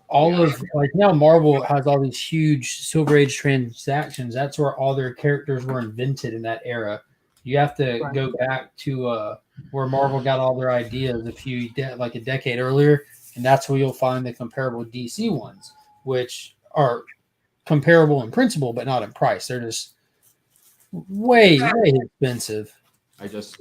all of like now Marvel has all these huge Silver Age transactions. That's where all their characters were invented in that era. You have to Right. go back to where Marvel got all their ideas like a decade earlier, and that's where you'll find the comparable DC ones, which are comparable in principle but not in price. They're just way expensive. I just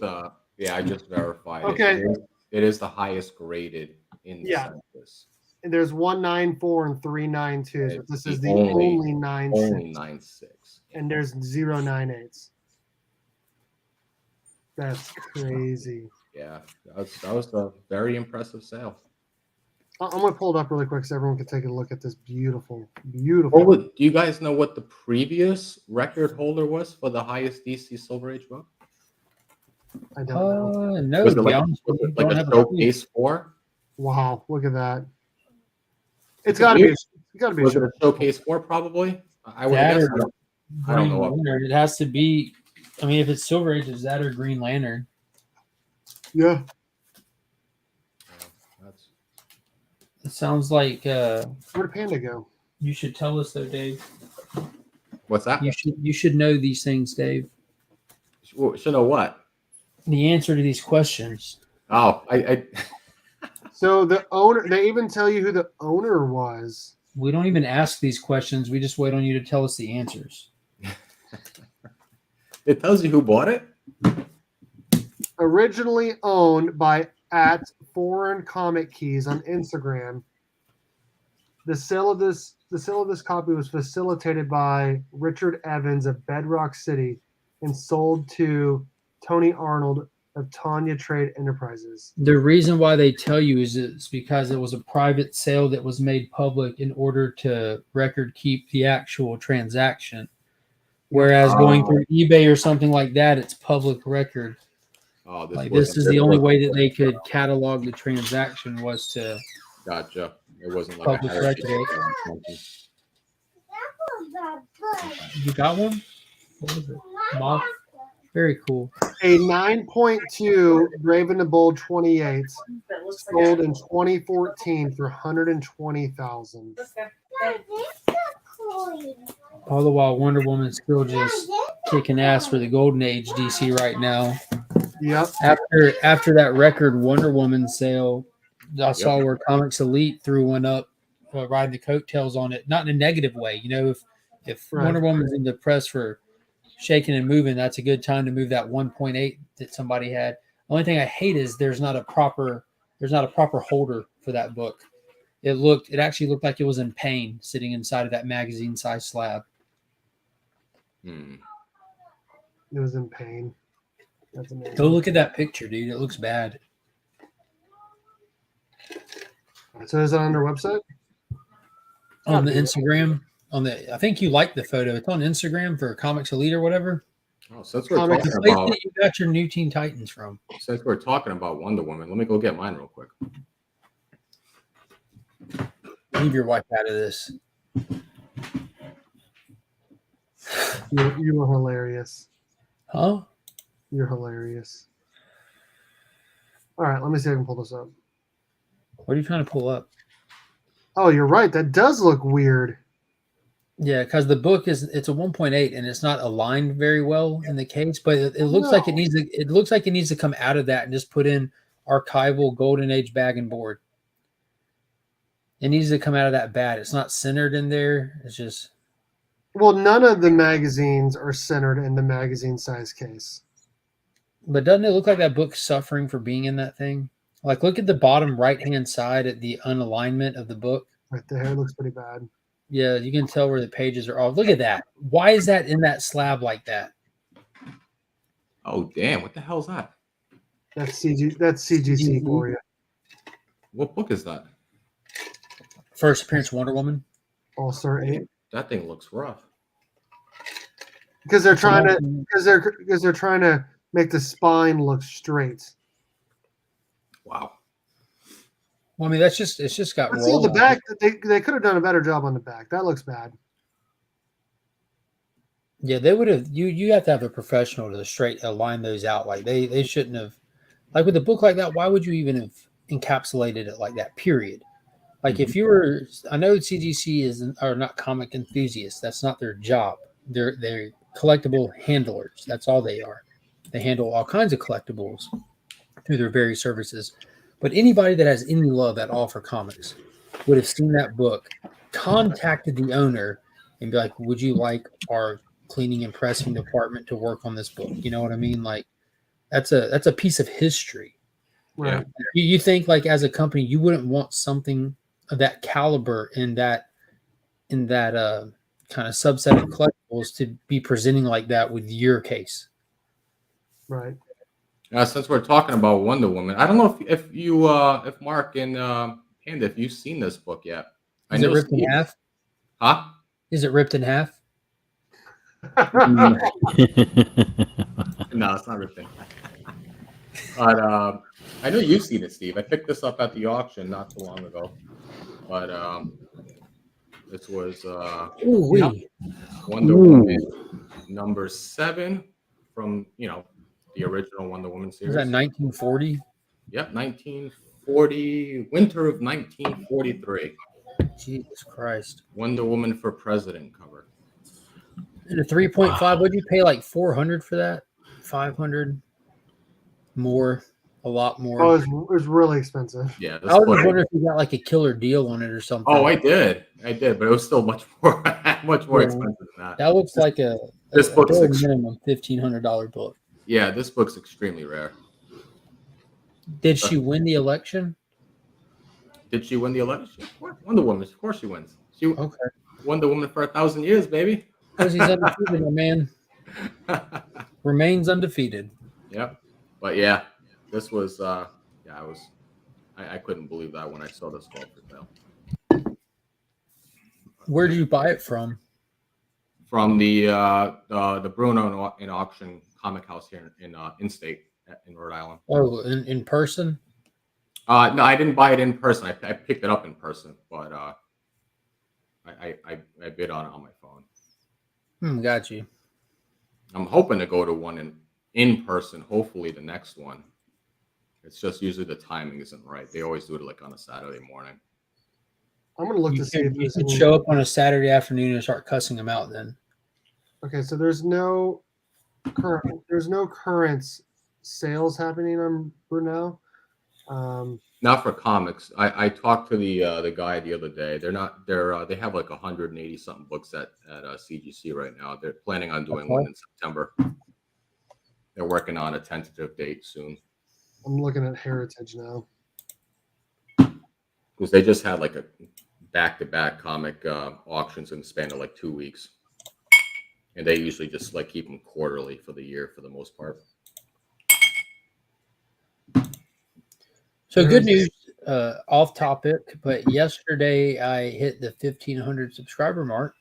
verified. Okay. It is the highest graded in the Yeah. census. And there's 194 and 392. So It's this the is the only- only 9.6, Only 9.6. and there's 0.98s. That's crazy. Yeah, that was a very impressive sale. I'm gonna pull it up really quick so everyone can take a look at this beautiful. Do you guys know what the previous record holder was for the highest DC Silver Age book? I don't know. No, Was to it be like, honest, was it don't like a have a clue. showcase 4? Wow, look at that. It's got to be. It's got to be. Was it a showcase 4? Probably. I would That guess. or I don't Green know. Lantern. It has to be. I mean, if it's Silver Age, it's that or Green Lantern. Yeah. That's- It sounds like Where'd Panda go? you should tell us though, Dave. What's that? You should know these things, Dave. Should know what? The answer to these questions. Oh, I So the owner. They even tell you who the owner was. We don't even ask these questions. We just wait on you to tell us the answers. it tells you who bought it. Originally owned by @Foreign Comic Keys on Instagram. The sale of this copy was facilitated by Richard Evans of Bedrock City and sold to Tony Arnold of Tanya Trade Enterprises. The reason why they tell you is it's because it was a private sale that was made public in order to record keep the actual transaction. Whereas going through eBay or something like that, it's public record. Oh, This is the only way that they could catalog the transaction was to Gotcha. It wasn't like public a heritage record. sale or something. You got one? What was it? Moth? Very cool. A 9.2 Brave and the Bold 28 sold in 2014 for $120,000. All the while, Wonder Woman's still just kicking ass for the Golden Age DC right now. Yep. After that record Wonder Woman sale, I saw where Comics Elite threw one up, riding the coattails on it. Not in a negative way, you know. If Right. Wonder Woman's in the press for shaking and moving, that's a good time to move that 1.8 that somebody had. The only thing I hate is there's not a proper holder for that book. It actually looked like it was in pain sitting inside of that magazine size slab. It was in pain. That's amazing. Go look at that picture, dude. It looks bad. So is that on their website? On the Instagram, I think you like the photo. It's on Instagram for Comics Elite or whatever. Oh, since we're Comics talking The place about that you got your new Teen Titans from. Wonder Woman, let me go get mine real quick. Leave your wife out of this. You were hilarious. Huh? You're hilarious. All right, let me see if I can pull this up. What are you trying to pull up? Oh, you're right. That does look weird. Yeah, because the book it's a 1.8 and it's not aligned very well in the case, but it looks like it needs to come out of that and just put in archival Golden Age bag and board. It needs to come out of that bad. It's not centered in there. It's just Well, none of the magazines are centered in the magazine size case. But doesn't it look like that book's suffering for being in that thing? Like, look at the bottom right-hand side at the unalignment of the book. Right there, it looks pretty bad. Yeah, you can tell where the pages are off. Look at that. Why is that in that slab like that? Oh, damn. What the hell is that? That's CGC for you. What book is that? First appearance Wonder Woman. All-Star 8. That thing looks rough. Because they're trying to make the spine look straight. Wow. Well, I mean, it's just got Let's see roll the on back. They could have done a better job on the back. That looks bad. Yeah, they would have. You have to have a professional to straight align those out. Like they shouldn't have. Like with a book like that, why would you even have encapsulated it like that? Period. Like if you were, I know CGC are not comic enthusiasts. That's not their job. They're collectible handlers. That's all they are. They handle all kinds of collectibles through their various services. But anybody that has any love at all for comics would have seen that book, contacted the owner, and be like, "Would you like our cleaning and pressing department to work on this book?" You know what I mean? Like that's a piece of history. Right. You think like as a company, you wouldn't want something of that caliber in that kind of subset of collectibles to be presenting like that with your case. Right. Since we're talking about Wonder Woman, I don't know if Mark and Panda, if you've seen this book yet. Is it ripped in half? Huh? Is it ripped in half? No, it's not ripped in half. But I know you've seen it, Steve. I picked this up at the auction not too long ago. But this was Wonder Woman number 7 from the original Wonder Woman series. Is that 1940? Yep, 1940, winter of 1943. Jesus Christ. Wonder Woman for President cover. And a 3.5, would you pay like 400 for that? 500? More, a lot more. Oh, it was really expensive. Yeah. I was just wondering if you got like a killer deal on it or something. Oh, I did, but it was still much more expensive than that. That looks like this book's minimum $1,500 book. Yeah, this book's extremely rare. Did she win the election? Did she win the election? Wonder Woman, of course she wins. She Wonder Woman for 1,000 years, baby. Because he's undefeated, my man. Remains undefeated. Yep. But yeah, this was I couldn't believe that when I saw this go up for sale. Where did you buy it from? From the Bruno in auction comic house here in state in Rhode Island. Oh, in person? No, I didn't buy it in person. I picked it up in person, but I bid on it on my phone. Got you. I'm hoping to go to one in person. Hopefully, the next one. It's just usually the timing isn't right. They always do it like on a Saturday morning. I'm gonna look to see if You there's could any... show up on a Saturday afternoon and start cussing them out then. Okay, so there's no current sales happening on Brunel. Not for comics. I talked to the guy the other day. They have like 180 something books at CGC right now. They're planning on doing one in September. They're working on a tentative date soon. I'm looking at Heritage now. Because they just had like a back-to-back comic auctions in the span of like 2 weeks. And they usually just like keep them quarterly for the year for the most part. So good news, off topic, but yesterday I hit the 1,500 subscriber mark.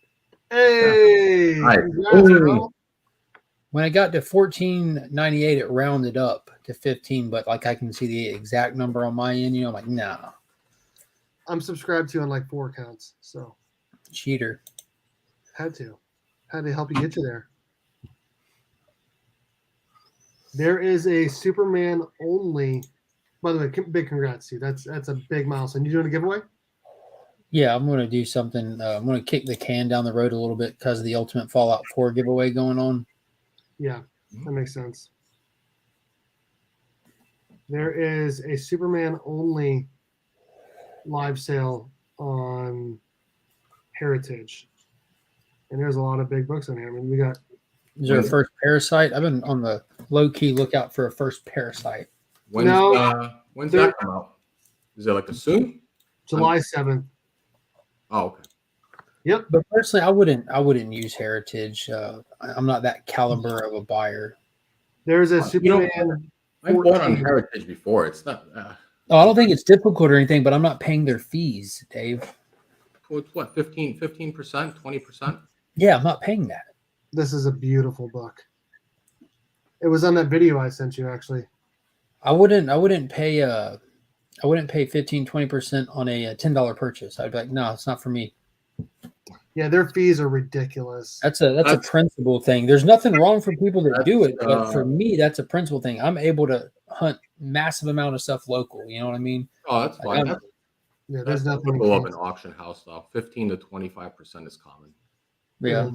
Hey! Nice. Congrats, bro. When I got to 1498, it rounded up to 15, but like I can see the exact number on my end. I'm like, nah. I'm subscribed to on like 4 accounts, so Cheater. had to help you get you there. There is a Superman only. By the way, big congrats to you. That's a big milestone. You doing a giveaway? Yeah, I'm going to do something. I'm going to kick the can down the road a little bit because of the Ultimate Fallout 4 giveaway going on. Yeah, that makes sense. There is a Superman only live sale on Heritage. And there's a lot of big books on here. I mean, we got... Is there a first Parasite? I've been on the low-key lookout for a first Parasite. When's that come out? Is it like a soon? July 7th. Oh, okay. Yep. But personally, I wouldn't use Heritage. I'm not that caliber of a buyer. There's a Superman... I bought on Heritage before. It's not... Oh, I don't think it's difficult or anything, but I'm not paying their fees, Dave. What, 15%, 20%? Yeah, I'm not paying that. This is a beautiful book. It was on that video I sent you, actually. I wouldn't pay 15-20% on a $10 purchase. I'd be like, no, it's not for me. Yeah, their fees are ridiculous. That's a principle thing. There's nothing wrong for people that do it, but for me, that's a principle thing. I'm able to hunt massive amount of stuff local. You know what I mean? Oh, that's fine. Yeah, there's nothing. Typical of an auction house, though. 15 to 25% is common. Yeah,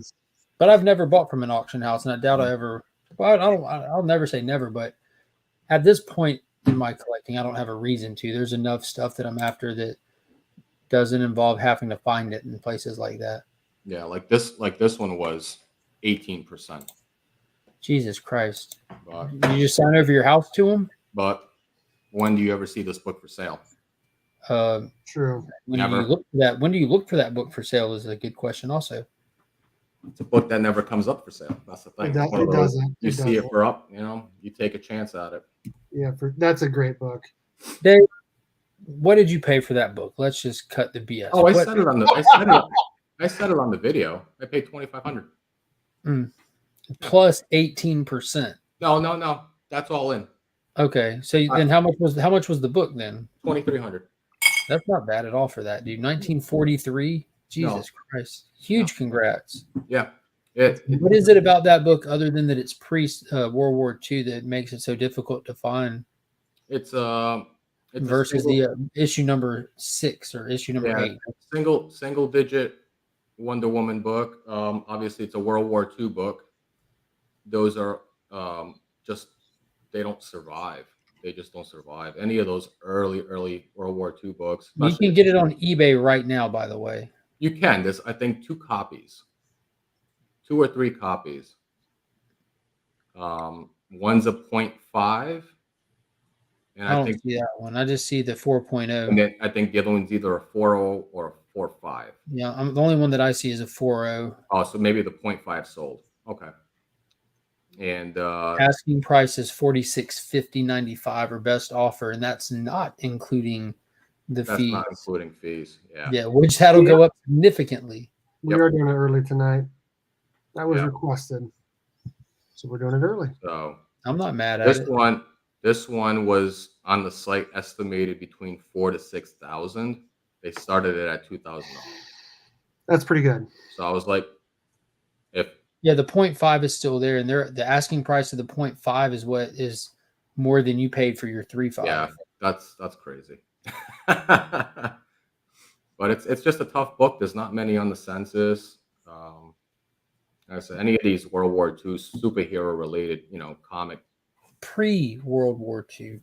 but I've never bought from an auction house, and I doubt I ever. Well, I'll never say never, but at this point in my collecting, I don't have a reason to. There's enough stuff that I'm after that doesn't involve having to find it in places like that. Yeah, like this one was 18%. Jesus Christ! But, you just sign over your house to them? But when do you ever see this book for sale? True. When Never. do you look for that? When do you look for that book for sale? Is a good question. Also, It's a book that never comes up for sale. That's the thing. It doesn't. You see it for up, you take a chance at it. Yeah, that's a great book. Dave, what did you pay for that book? Let's just cut the BS. Oh, I said it on the video. I paid $2,500. Plus 18%. No. That's all in. Okay, so then how much was the book then? $2,300. That's not bad at all for that, dude. 1943. Jesus Christ! Huge congrats. Yeah. What is it about that book other than that it's pre World War II that makes it so difficult to find? It's versus the issue number 6 or issue number 8. Single digit Wonder Woman book. Obviously, it's a World War II book. Those are they don't survive. They just don't survive. Any of those early World War II books. You can get it on eBay right now, by the way. You can. There's, I think, 2 copies. 2 or 3 copies. One's a 0.5. And I don't see that one. I just see the 4.0. And then I think the other one's either a 4.0 or a 4.5. Yeah, the only one that I see is a 4.0. Oh, so maybe the 0.5 sold. Okay. And Asking price is $46.50.95 or best offer, and that's not including the that's fees. not including fees. Yeah. Yeah, which that'll go up significantly. We Yep. are doing it early tonight. That was Yeah. requested, so we're doing it early. So I'm not mad at it. this one was on the site estimated between 4,000 to 6,000. They started it at $2,000. That's pretty good. So I was like, if Yeah, the 0.5 is still there, and the asking price of the 0.5 is what is more than you paid for your 3.5. yeah, that's crazy. But it's just a tough book. There's not many on the census. Like I said, any of these World War II superhero related, comic. Pre-World War II.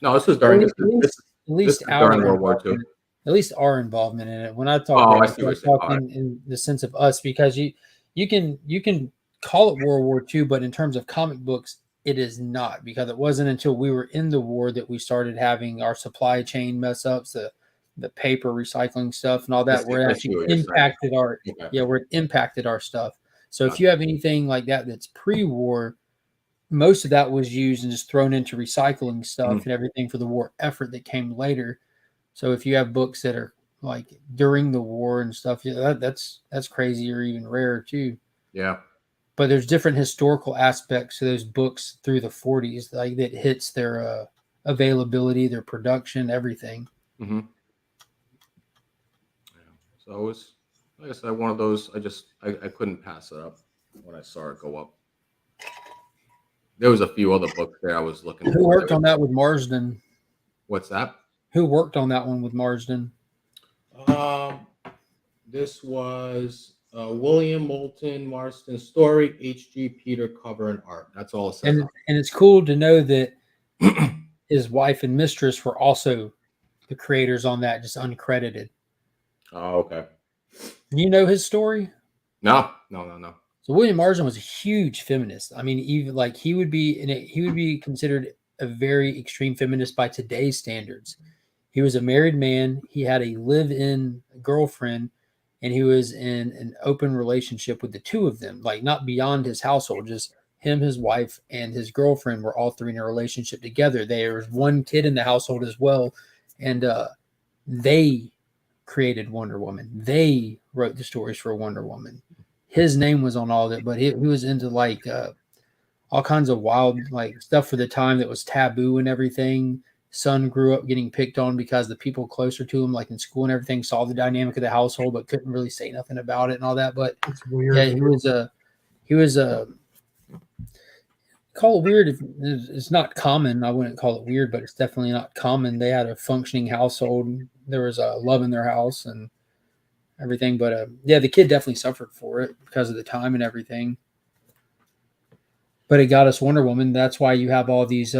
No, this was during At least our during World War II. At least our involvement in it. When I talk, I see what you're saying. in the sense of us, because you can call it World War II, but in terms of comic books, it is not, because it wasn't until we were in the war that we started having our supply chain mess ups, the paper recycling stuff and all that, where it actually impacted where it impacted our stuff. So if you have anything like that that's pre-war, most of that was used and just thrown into recycling stuff and everything for the war effort that came later. So if you have books that are like during the war and stuff, that's crazy, or even rarer too. Yeah. But there's different historical aspects to those books through the 40s, like that hits their availability, their production, everything. Mm-hmm. Yeah. So it was, like I said, one of those. I couldn't pass it up when I saw it go up. There was a few other books there I was looking. Who worked on that with Marsden? What's that? Who worked on that one with Marsden? This was William Moulton Marston story, H.G. Peter cover and art. That's all it says. And it's cool to know that his wife and mistress were also the creators on that, just uncredited. Oh, okay. You know his story? No. So William Marsden was a huge feminist. I mean, even like he would be considered a very extreme feminist by today's standards. He was a married man. He had a live-in girlfriend, and he was in an open relationship with the two of them, like not beyond his household, just him, his wife, and his girlfriend were all three in a relationship together. There was one kid in the household as well, and they created Wonder Woman. They wrote the stories for Wonder Woman. His name was on all of it, but he was into like all kinds of wild like stuff for the time that was taboo and everything. Son grew up getting picked on because the people closer to him, like in school and everything, saw the dynamic of the household, but couldn't really say nothing about it and all that. But It's weird. yeah, he was call it weird. It's not common. I wouldn't call it weird, but it's definitely not common. They had a functioning household. There was love in their house and everything. But yeah, the kid definitely suffered for it because of the time and everything. But it got us Wonder Woman. That's why you have all these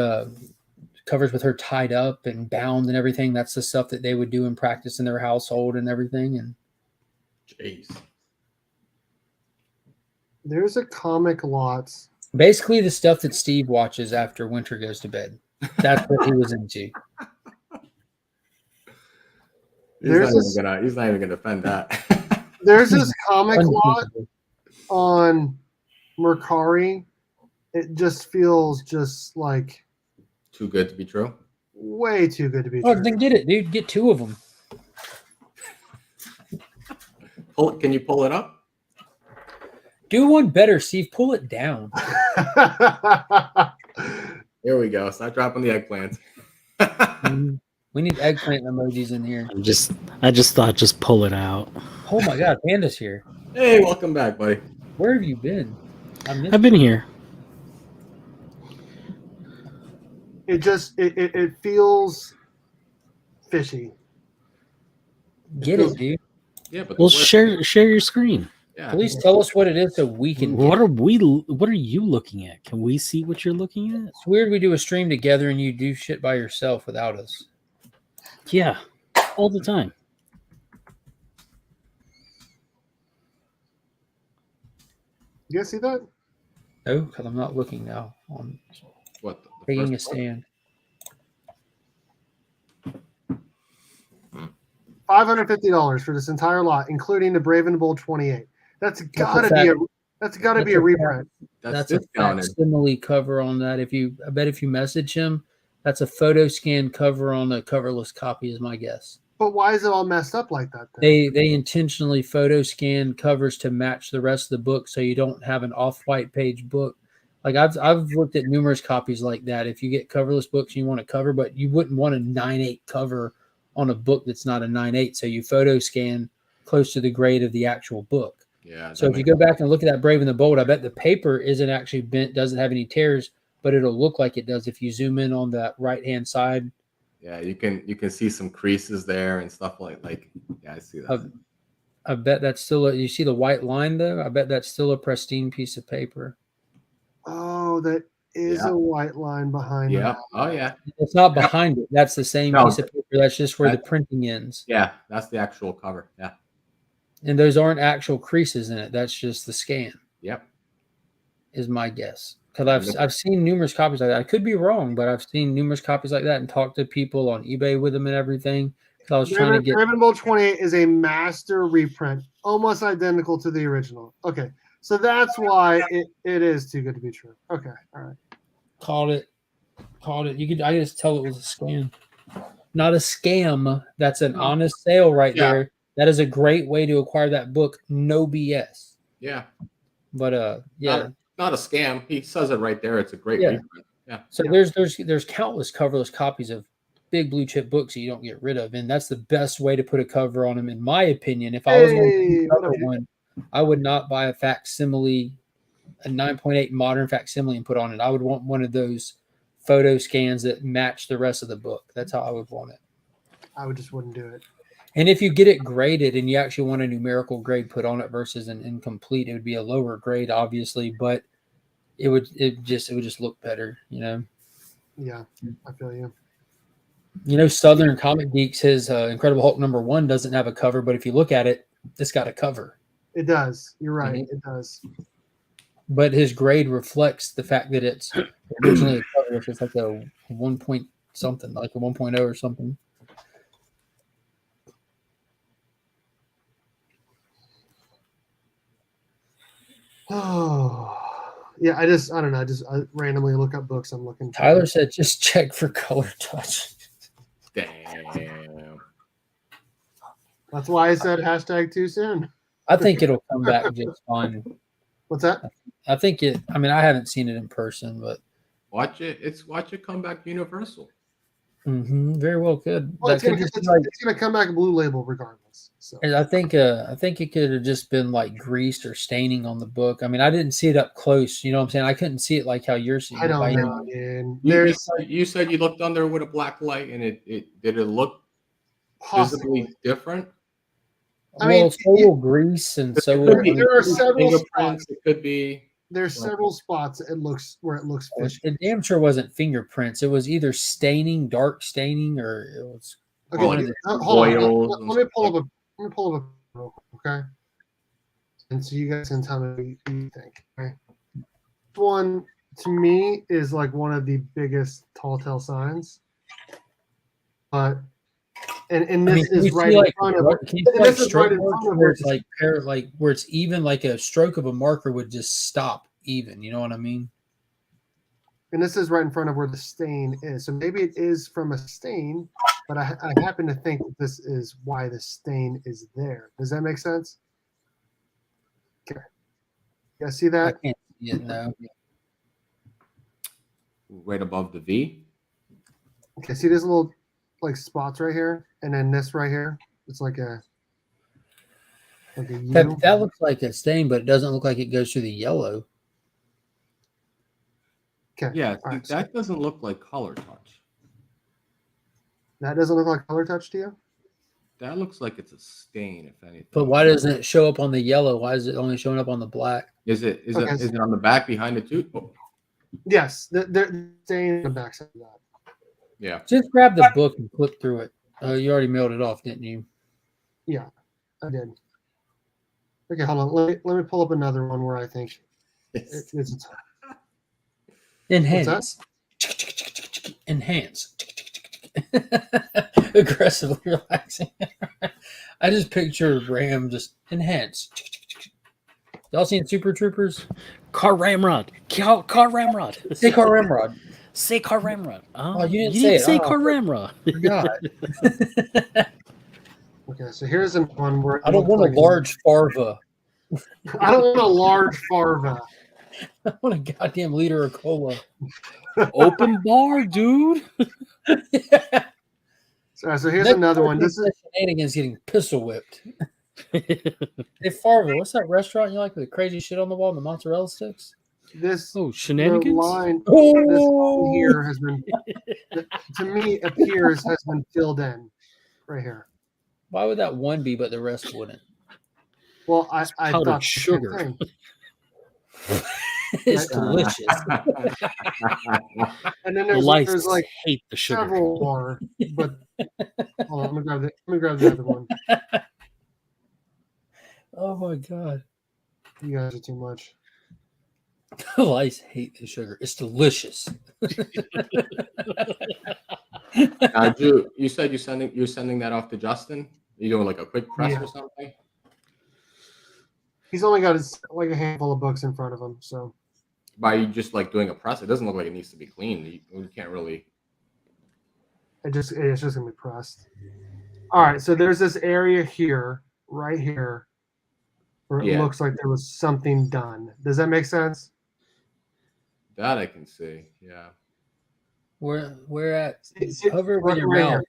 covers with her tied up and bound and everything. That's the stuff that they would do in practice in their household and everything. And jeez, there's a comic lots. Basically the stuff that Steve watches after Winter goes to bed. That's what he was into. He's not even gonna defend that. There's this comic lot on Mercari. It just feels just like too good to be true. Way too good to be true. True. Then get it, dude. Get two of them. Can you pull it up? Do one better, Steve. Pull it down. Here we go. Stop dropping the eggplants. We need eggplant emojis in here. I just thought, just pull it out. Oh my God, Panda's here. Hey, welcome back, buddy. Where have you been? I've been here. It just it feels fishy. Get it, dude. Yeah, but well, share your screen. Yeah. Please tell us what it is so we can. What are you looking at? Can we see what you're looking at? It's weird we do a stream together and you do shit by yourself without us. Yeah, all the time. You guys see that? No, because I'm not looking now. I'm what? taking a stand. $550 for this entire lot, including the Brave and the Bold 28. That's gotta be That's got to be a reprint. That's a discounted. facsimile cover on that. I bet if you message him, that's a photo scan cover on a coverless copy, is my guess. But why is it all messed up like that? Then? They intentionally photo scan covers to match the rest of the book, so you don't have an off-white page book. Like I've looked at numerous copies like that. If you get coverless books, you want a cover, but you wouldn't want a 9/8 cover on a book that's not a 9/8. So you photo scan close to the grade of the actual book. Yeah. So if you go back and look at that Brave and the Bold, I bet the paper isn't actually bent, doesn't have any tears, but it'll look like it does if you zoom in on that right-hand side. Yeah, you can see some creases there and stuff like. Yeah, I see that. I bet that's still you see the white line though. I bet that's still a pristine piece of paper. Oh, that is a white line behind. Yeah. That. Oh yeah. It's not behind it. That's the same piece of paper. That's just where the printing ends. Yeah, that's the actual cover. Yeah. And those aren't actual creases in it. That's just the scan. Yep. Is my guess. Because I've seen numerous copies like that. I could be wrong, but I've seen numerous copies like that and talked to people on eBay with them and everything. Because I was trying to get. Brave and Bold 28 is a master reprint, almost identical to the original. Okay. So that's why it is too good to be true. Okay, all right. Called it. I just tell it was a scam, not a scam. That's an honest sale right there. That is a great way to acquire that book. No BS. Yeah. But not a scam. He says it right there. It's a great reprint. Yeah. So there's countless coverless copies of big blue chip books that you don't get rid of, and that's the best way to put a cover on them, in my opinion. If I was going to cover one, I would not buy a facsimile, a 9.8 modern facsimile, and put on it. I would want one of those photo scans that match the rest of the book. That's how I would want it. I wouldn't do it. And if you get it graded and you actually want a numerical grade put on it versus an incomplete, it would be a lower grade, obviously, but it would just look better, you know. Yeah, I feel you. You know, Southern Comic Geeks, his Incredible Hulk #1 doesn't have a cover, but if you look at it, it's got a cover. It does. You're right. Mm-hmm. It does. But his grade reflects the fact that it's originally a cover, which is like a 1 point something, like a 1.0 or something. Oh, yeah. I don't know. I randomly look up books. I'm looking. Tyler said, just check for color touch. Damn. That's why I said hashtag too soon. I think it'll come back just fine. What's that? I think it. I mean, I haven't seen it in person, but watch it come back Universal. Very well could. Well, it's gonna come back Blue Label regardless. So I think it could have just been like greased or staining on the book. I mean, I didn't see it up close. You know what I'm saying? I couldn't see it like how you're seeing it. I don't know, man. You said you looked under with a black light, and it did it look visibly different? I mean, so will grease, and so will there are several spots. It could be. There's several spots it looks fishy. It damn sure wasn't fingerprints. It was either staining, dark staining, or it was. Okay, hold on. Let me pull up a okay, and so you guys can tell me what you think. Okay, one to me is like one of the biggest tall tale signs, but. And this is right in front of where it's like where it's even like a stroke of a marker would just stop even. You know what I mean? And this is right in front of where the stain is. So maybe it is from a stain, but I happen to think that this is why the stain is there. Does that make sense? Okay. You guys see that? I can't see it now. Right above the V. Okay, see this little like spots right here, and then this right here. It's like a U. That looks like a stain, but it doesn't look like it goes through the yellow. Okay. Yeah, that doesn't look like color touch. That doesn't look like color touch to you? That looks like it's a stain, if anything. But why doesn't it show up on the yellow? Why is it only showing up on the black? Is it on the back behind the tooth? Oh. Yes, the stain on the back side of that. Yeah. Just grab the book and flip through it. You already mailed it off, didn't you? Yeah, I did. Okay, hold on. Let me pull up another one where I think it's enhance. Enhance. Aggressively relaxing. I just picture Ram just enhance. Y'all seen Super Troopers? Car Ramrod. Car Ramrod. Say Car Ramrod. Say Car Ramrod. Oh, you didn't say it. say Oh, Car Ramrod. Forgot. Okay, so here's one where it I don't looks want a large Farva. I don't want a large Farva. I want a goddamn liter of cola. Open bar, dude. So here's another one. This is shenanigans getting pistol whipped. Hey Farva, what's that restaurant you like with the crazy shit on the wall and the mozzarella sticks? this Oh, the shenanigans. line. This Oh, line here has been, to me, appears has been filled in right here. why would that one be, but the rest wouldn't? Well, I powdered thought sugar. the same thing. It's delicious. And then The there's lice like hate the sugar. several more, but hold on, let me grab the other one. Oh my god. You guys are too much. The lice hate the sugar. It's delicious. Drew, you said you're sending that off to Justin. You doing like a quick press Yeah. or something? He's only got like a handful of books in front of him, so By you just like doing a press, it doesn't look like it needs to be cleaned. You can't really. it's just gonna be pressed. All right, so there's this area here, right here, where it Yeah. looks like there was something done. Does that make sense? That I can see. Yeah. Where at? See- Hover with your right mouth.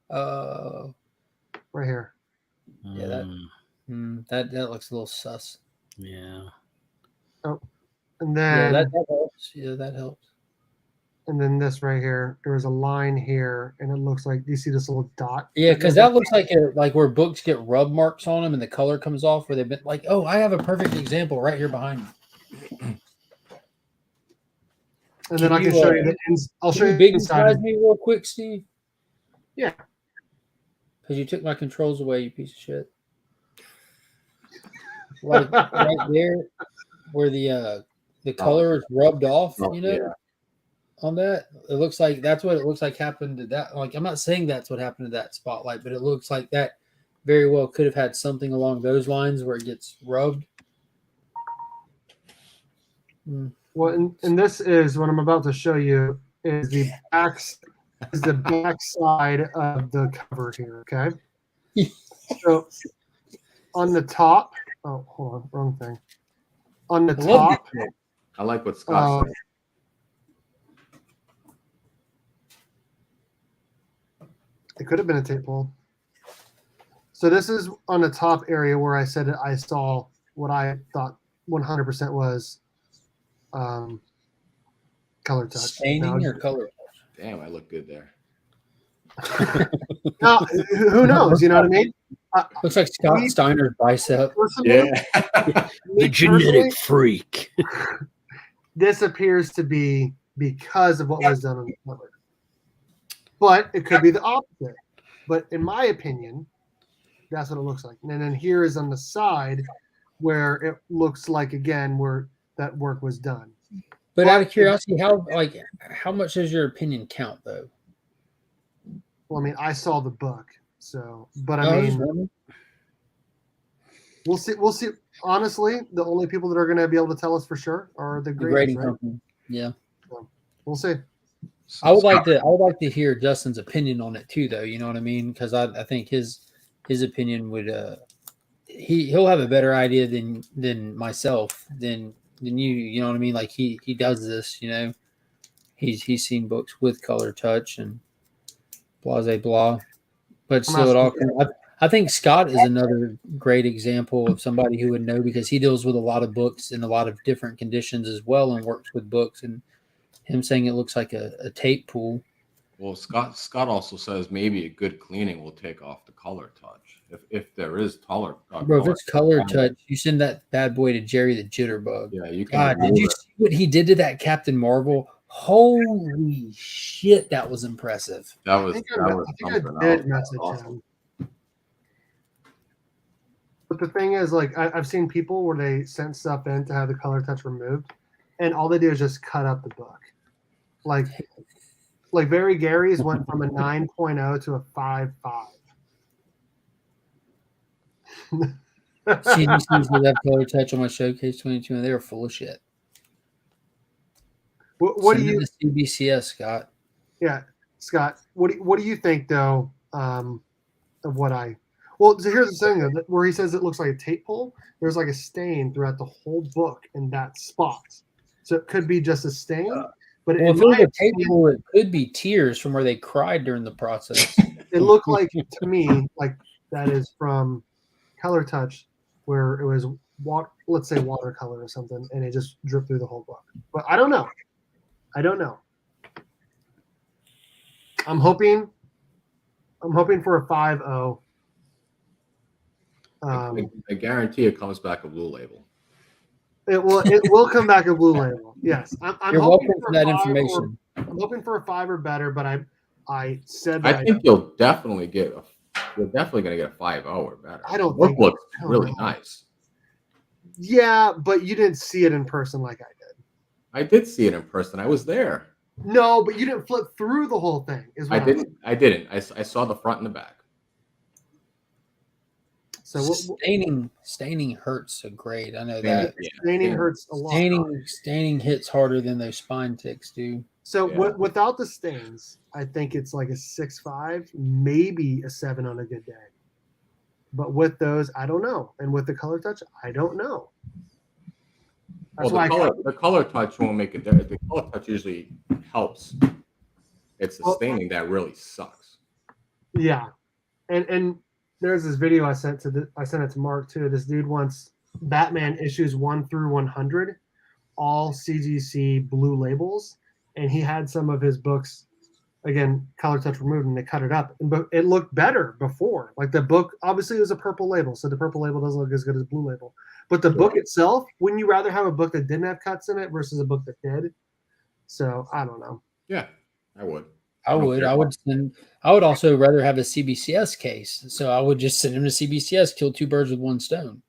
here, right here. Yeah, that looks a little sus. Yeah. And Yeah, then that helps. Yeah, that helps. and then this right here, there was a line here, and it looks like, do you see this little dot? Yeah, because that looks like where books get rub marks on them and the color comes off. Where they've been like, oh, I have a perfect example right here behind me. And then I can show you the ins. I'll show Can you you the big inside. size me real quick, Steve? Yeah. Because you took my controls away, you piece of shit. Like right there, where the color is rubbed off, Oh, you know, yeah. on that. It looks like that's what it looks like happened to that. Like, I'm not saying that's what happened to that spotlight, but it looks like that very well could have had something along those lines where it gets rubbed. Well, and this is what I'm about to show you is the back side of the cover here. Okay. So on the top, oh, hold on, wrong thing. On the I love top, I like what Scott said. it could have been a tape pull. So this is on the top area where I said I saw what I thought 100% was color touch. Staining or color? Damn, I look good there. Now, who knows? You know what I mean? Looks like Scott Steiner's bicep. Personally, The genetic freak. this appears to be because of what was done on the cover. But it could be the opposite. But in my opinion, that's what it looks like. And then here is on the side where it looks like, again, where that work was done. But out of curiosity, how much does your opinion count, though? Well, I mean, I saw the book, so, but I mean, we'll see. We'll see. Honestly, the only people that are going to be able to tell us for sure are the grading right? company. Yeah, So, we'll see. I would like to hear Justin's opinion on it too, though. You know what I mean? Because I think his opinion would he'll have a better idea than myself than you. You know what I mean? Like he does this. You know, he's seen books with color touch and blah blah, but still it all. I think Scott is another great example of somebody who would know because he deals with a lot of books in a lot of different conditions as well and works with books. And him saying it looks like a tape pool. Well, Scott also says maybe a good cleaning will take off the color touch if there is color. Bro, if it's color touch, you send that bad boy to Jerry the Jitterbug. Yeah, you can. God, did you see what he did to that Captain Marvel? Holy shit, that was impressive. That was. I did message him. But the thing is, like, I've seen people where they sent stuff in to have the color touch removed, and all they do is just cut up the book. Like Barry Gary's went from a 9.0 to a 5.5. CDC's will have color touch on my Showcase 22, and they were full of shit. What do Send you? it to CBCS, Scott? Yeah, Scott. What do you think though? Of what I. Well, so here's the thing though, where he says it looks like a tape pull. There's like a stain throughout the whole book in that spot, so it could be just a stain. But Well, if it was a tape pull, it could be tears from where they cried during the process. it looked like to me like that is from Color Touch, where it was let's say watercolor or something, and it just dripped through the whole book. But I don't know. I'm hoping for a 5.0. I guarantee it comes back a blue label. It will come back a blue label. Yes, I'm You're hoping welcome for that information. I'm hoping for a 5 or better, but I said I that think you're definitely going to get a 5.0 or better. I don't The book think looks I don't really know. nice. Yeah, but you didn't see it in person like I did. I did see it in person. I was there. No, but you didn't flip through the whole thing. I didn't. I saw the front and the back. So staining hurts a grade. I know that. Staining hurts a lot. Staining hits harder than those spine ticks do. So without the stains, I think it's like a 6.5, maybe a 7 on a good day. But with those, I don't know. And with the Color Touch, I don't know. That's the color touch won't make it there. The color touch usually helps. It's the staining that really sucks. Yeah, and there's this video I sent it to Mark too. This dude wants Batman issues 1 through 100, all CGC blue labels, and he had some of his books, again, Color Touch removed, and they cut it up. But it looked better before. Like the book, obviously, it was a purple label, so the purple label doesn't look as good as blue label. But the book itself, wouldn't you rather have a book that didn't have cuts in it versus a book that did? So I don't know. Yeah, I would. I would also rather have a CBCS case. So I would just send him to CBCS, kill 2 birds with 1 stone.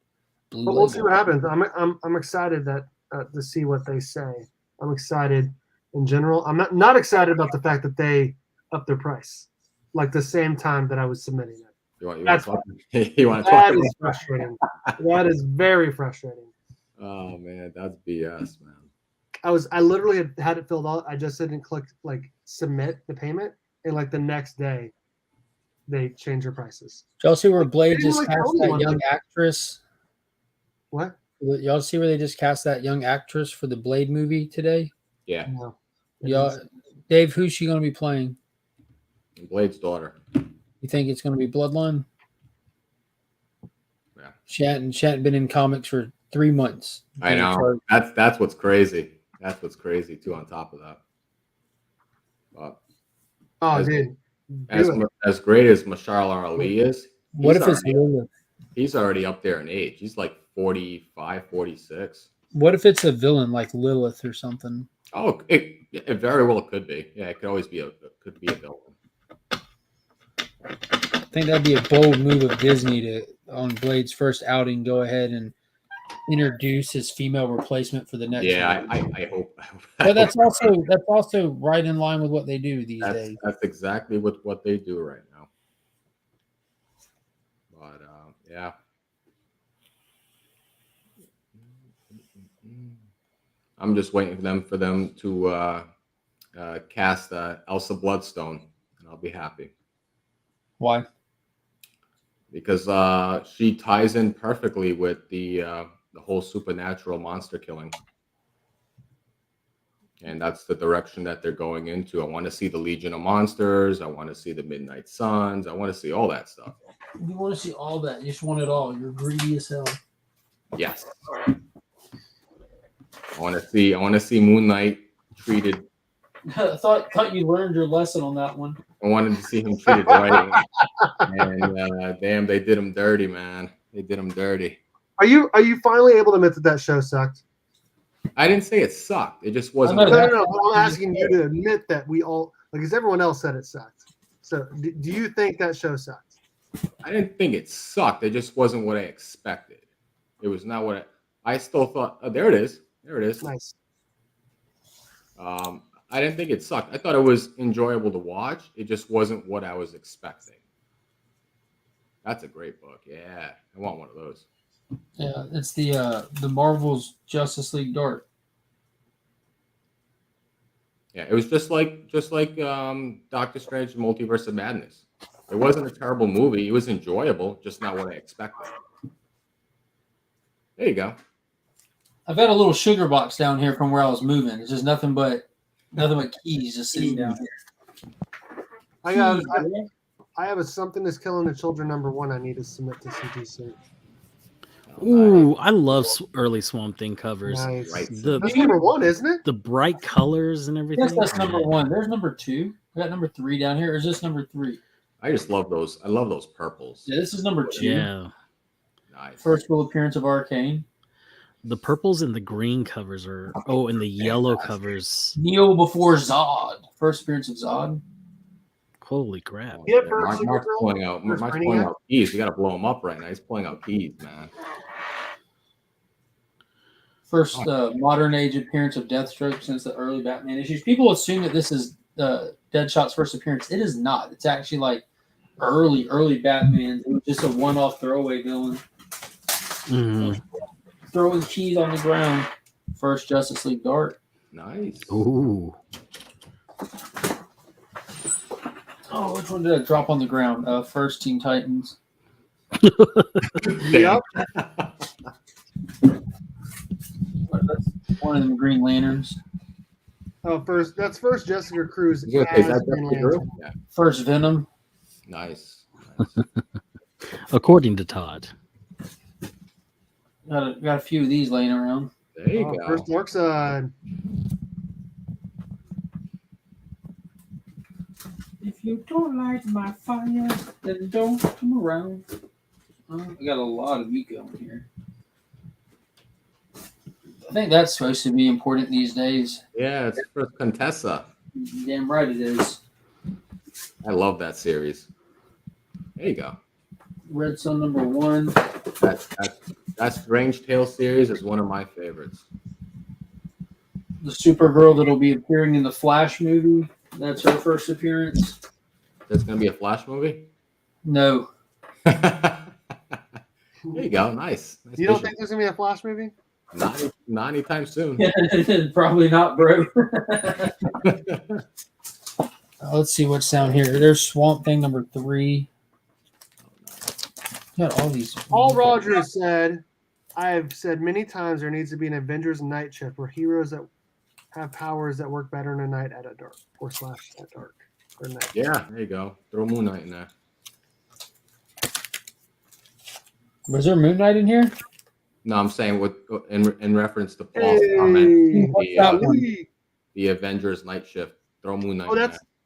But we'll see what happens. I'm excited to see what they say. I'm excited in general. I'm not excited about the fact that they upped their price, like the same time that I was submitting it. That is frustrating. That is very frustrating. Oh man, that's BS, man. I literally had it filled out. I just didn't click like submit the payment, and like the next day, they changed their prices. Did y'all see where Blade just cast that young actress? What? Y'all see where they just cast that young actress for the Blade movie today? Yeah. No. Y'all, Dave, who's she going to be playing? Blade's daughter. You think it's going to be Bloodline? Yeah. She hadn't been in comics for 3 months. I know. That's what's crazy. That's what's crazy too. On top of that. Dude. As great as Mashal Ali is, he's already up there in age. He's like 45, 46. What if it's a villain like Lilith or something? Oh, it very well could be. Yeah, it could always be a villain. I think that'd be a bold move of Disney to, on Blade's first outing, go ahead and introduce his female replacement for the next. Yeah, I hope. But that's also right in line with what they do these days. That's exactly what they do right now. But yeah. I'm just waiting for them to cast Elsa Bloodstone, and I'll be happy. Why? Because she ties in perfectly with the whole supernatural monster killing, and that's the direction that they're going into. I want to see the Legion of Monsters. I want to see the Midnight Suns. I want to see all that stuff. You want to see all that? You just want it all. You're greedy as hell. Yes. I want to see Moon Knight treated. I thought you learned your lesson on that one. I wanted to see him treated right, and damn, they did him dirty, man. They did him dirty. Are you finally able to admit that show sucked? I didn't say it sucked. It just wasn't. No. I'm asking you to admit that we all, because everyone else said it sucked. So, do you think that show sucked? I didn't think it sucked. It just wasn't what I expected. It was not what I still thought. Oh, there it is. There it is. Nice. I didn't think it sucked. I thought it was enjoyable to watch. It just wasn't what I was expecting. That's a great book. Yeah, I want one of those. Yeah, it's the Marvel's Justice League Dark. Yeah, it was just like Doctor Strange Multiverse of Madness. It wasn't a terrible movie. It was enjoyable, just not what I expected. There you go. I've got a little sugar box down here from where I was moving. It's just nothing but keys just sitting down here. I have a Something Is Killing the Children #1 I need to submit to CGC. Ooh, I love early Swamp Thing covers. Nice. Right. That's #1, isn't it? The bright colors and everything. Yes, that's #1. There's #2. I got #3 down here. Or is this #3? I just love those. I love those purples. Yeah, this is #2. Yeah. Nice. First full appearance of Arcane. The purples and the green covers are. Oh, and the yellow covers. Neo before Zod. First appearance of Zod. Holy crap! Yeah, Mark's pulling out keys. You got to blow him up right now. He's pulling out keys, man. First modern age appearance of Deathstroke since the early Batman issues. People assume that this is Deadshot's first appearance. It is not. It's actually like early Batman. It was just a one-off throwaway villain. Mm-hmm. Throwing keys on the ground. First Justice League Dark. Nice. Ooh. Oh, which one did I drop on the ground? First Teen Titans. Yep. That's one of them Green Lanterns. Oh, that's first Jessica Cruz. Is that as Green Jessica Lantern. Drew? Yeah. First Venom. Nice. According to Todd. Got a few of these laying around. There you go. First Darkseid. If you don't like my fire, then don't come around. I got a lot of eco in here. I think that's supposed to be important these days. Yeah, it's first Contessa. Damn right it is. I love that series. There you go. Red Sun #1. That Strange Tale series is one of my favorites. The Supergirl that'll be appearing in the Flash movie. That's her first appearance. That's gonna be a Flash movie. No. There you go. Nice. You don't think there's gonna be a Flash movie? Not anytime soon. Probably not, bro. Let's see what's down here. There's Swamp Thing #3. Got all these. All Rogers said, I have said many times there needs to be an Avengers night shift where heroes that have powers that work better in the night at dark or / at dark or night. Yeah, there you go. Throw Moon Knight in there. Was there Moon Knight in here? No, I'm saying in reference to Paul's comment, the Avengers night shift. Throw Moon Knight. Oh,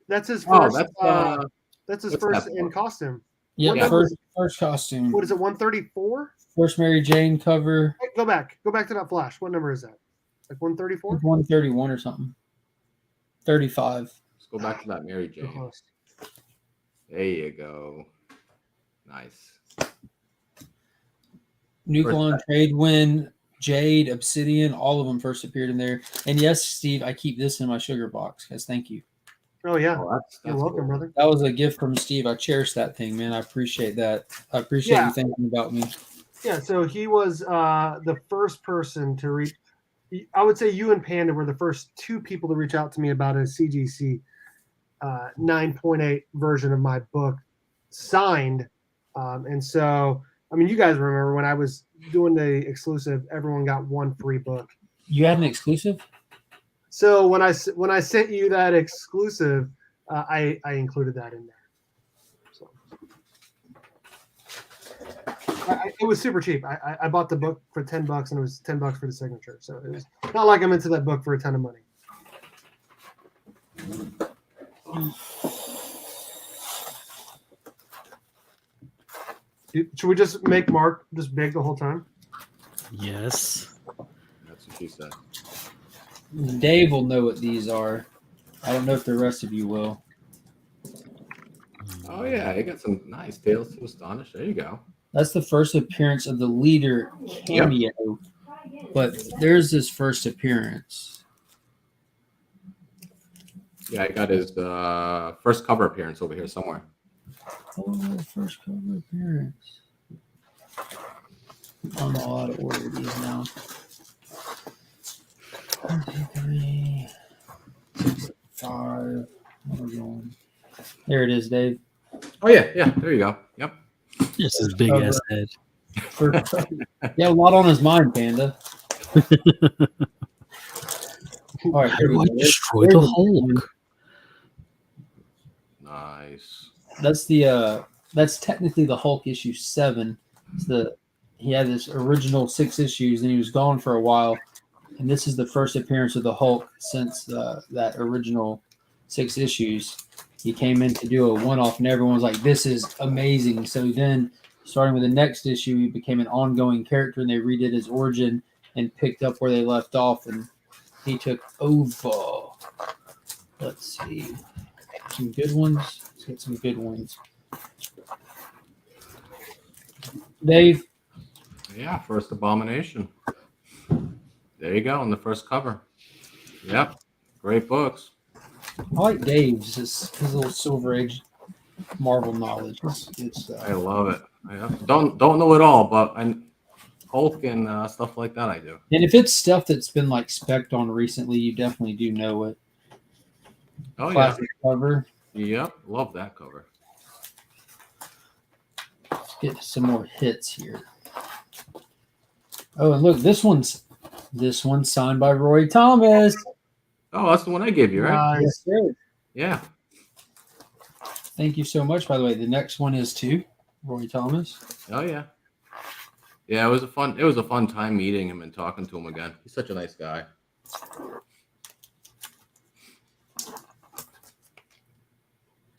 that's his first. That's his what's first that in for? costume. Yeah, first costume. What is it? 134. First Mary Jane cover. Hey, go back to that Flash. What number is that? Like 134. 131 or something. 35. Let's go back to that Mary Jane. There you go. Nice. Nucleon Trade Wind, Jade, Obsidian, all of them first appeared in there. And yes, Steve, I keep this in my sugar box. Guys, thank you. Oh yeah, That's you're welcome, cool. brother. That was a gift from Steve. I cherish that thing, man. I appreciate that. I appreciate you thinking about me. Yeah, so he was the first person to reach. I would say you and Panda were the first two people to reach out to me about a CGC 9.8 version of my book signed. And so, I mean, you guys remember when I was doing the exclusive, everyone got one free book. You had an exclusive? So when I sent you that exclusive, I included that in there. So it was super cheap. I bought the book for $10 and it was $10 for the signature. So it was not like I'm into that book for a ton of money. Should we just make Mark just big the whole time? Yes. That's what she said. Dave will know what these are. I don't know if the rest of you will. Oh yeah, you got some nice Tales to Astonish. There you go. That's the first appearance of the leader cameo. But there's his first appearance. Yeah, I got his first cover appearance over here somewhere. Oh, first cover appearance. I don't know how to order these now. 1, 2, 3, 6, 5. Where are we going? There it is, Dave. Oh yeah, yeah. There you go. Yep. Just his big ass head. Yeah, a lot on his mind, Panda. All right, here we Why go. destroy There's the a- Hulk? Nice. That's technically the Hulk issue 7. It's he had this original 6 issues, and he was gone for a while. And this is the first appearance of the Hulk since that original 6 issues. He came in to do a one-off, and everyone was like, "This is amazing." So then, starting with the next issue, he became an ongoing character, and they redid his origin and picked up where they left off, and he took over. Let's see, some good ones. Let's get some good ones. Dave. Yeah, first Abomination. There you go on the first cover. Yep, great books. I like Dave's his little Silver Age Marvel knowledge. It's I love it. I don't know it all, but Hulk and stuff like that I do. and if it's stuff that's been like spec'd on recently, you definitely do know it. Oh Classic cover. yeah, yep, love that cover. Let's get some more hits here. Oh, and look, this one's signed by Roy Thomas. Oh, that's the one I gave you, right? Yes, sir. Yeah. Thank you so much. By the way, the next one is to Roy Thomas. Oh yeah. Yeah, it was a fun time meeting him and talking to him again. He's such a nice guy.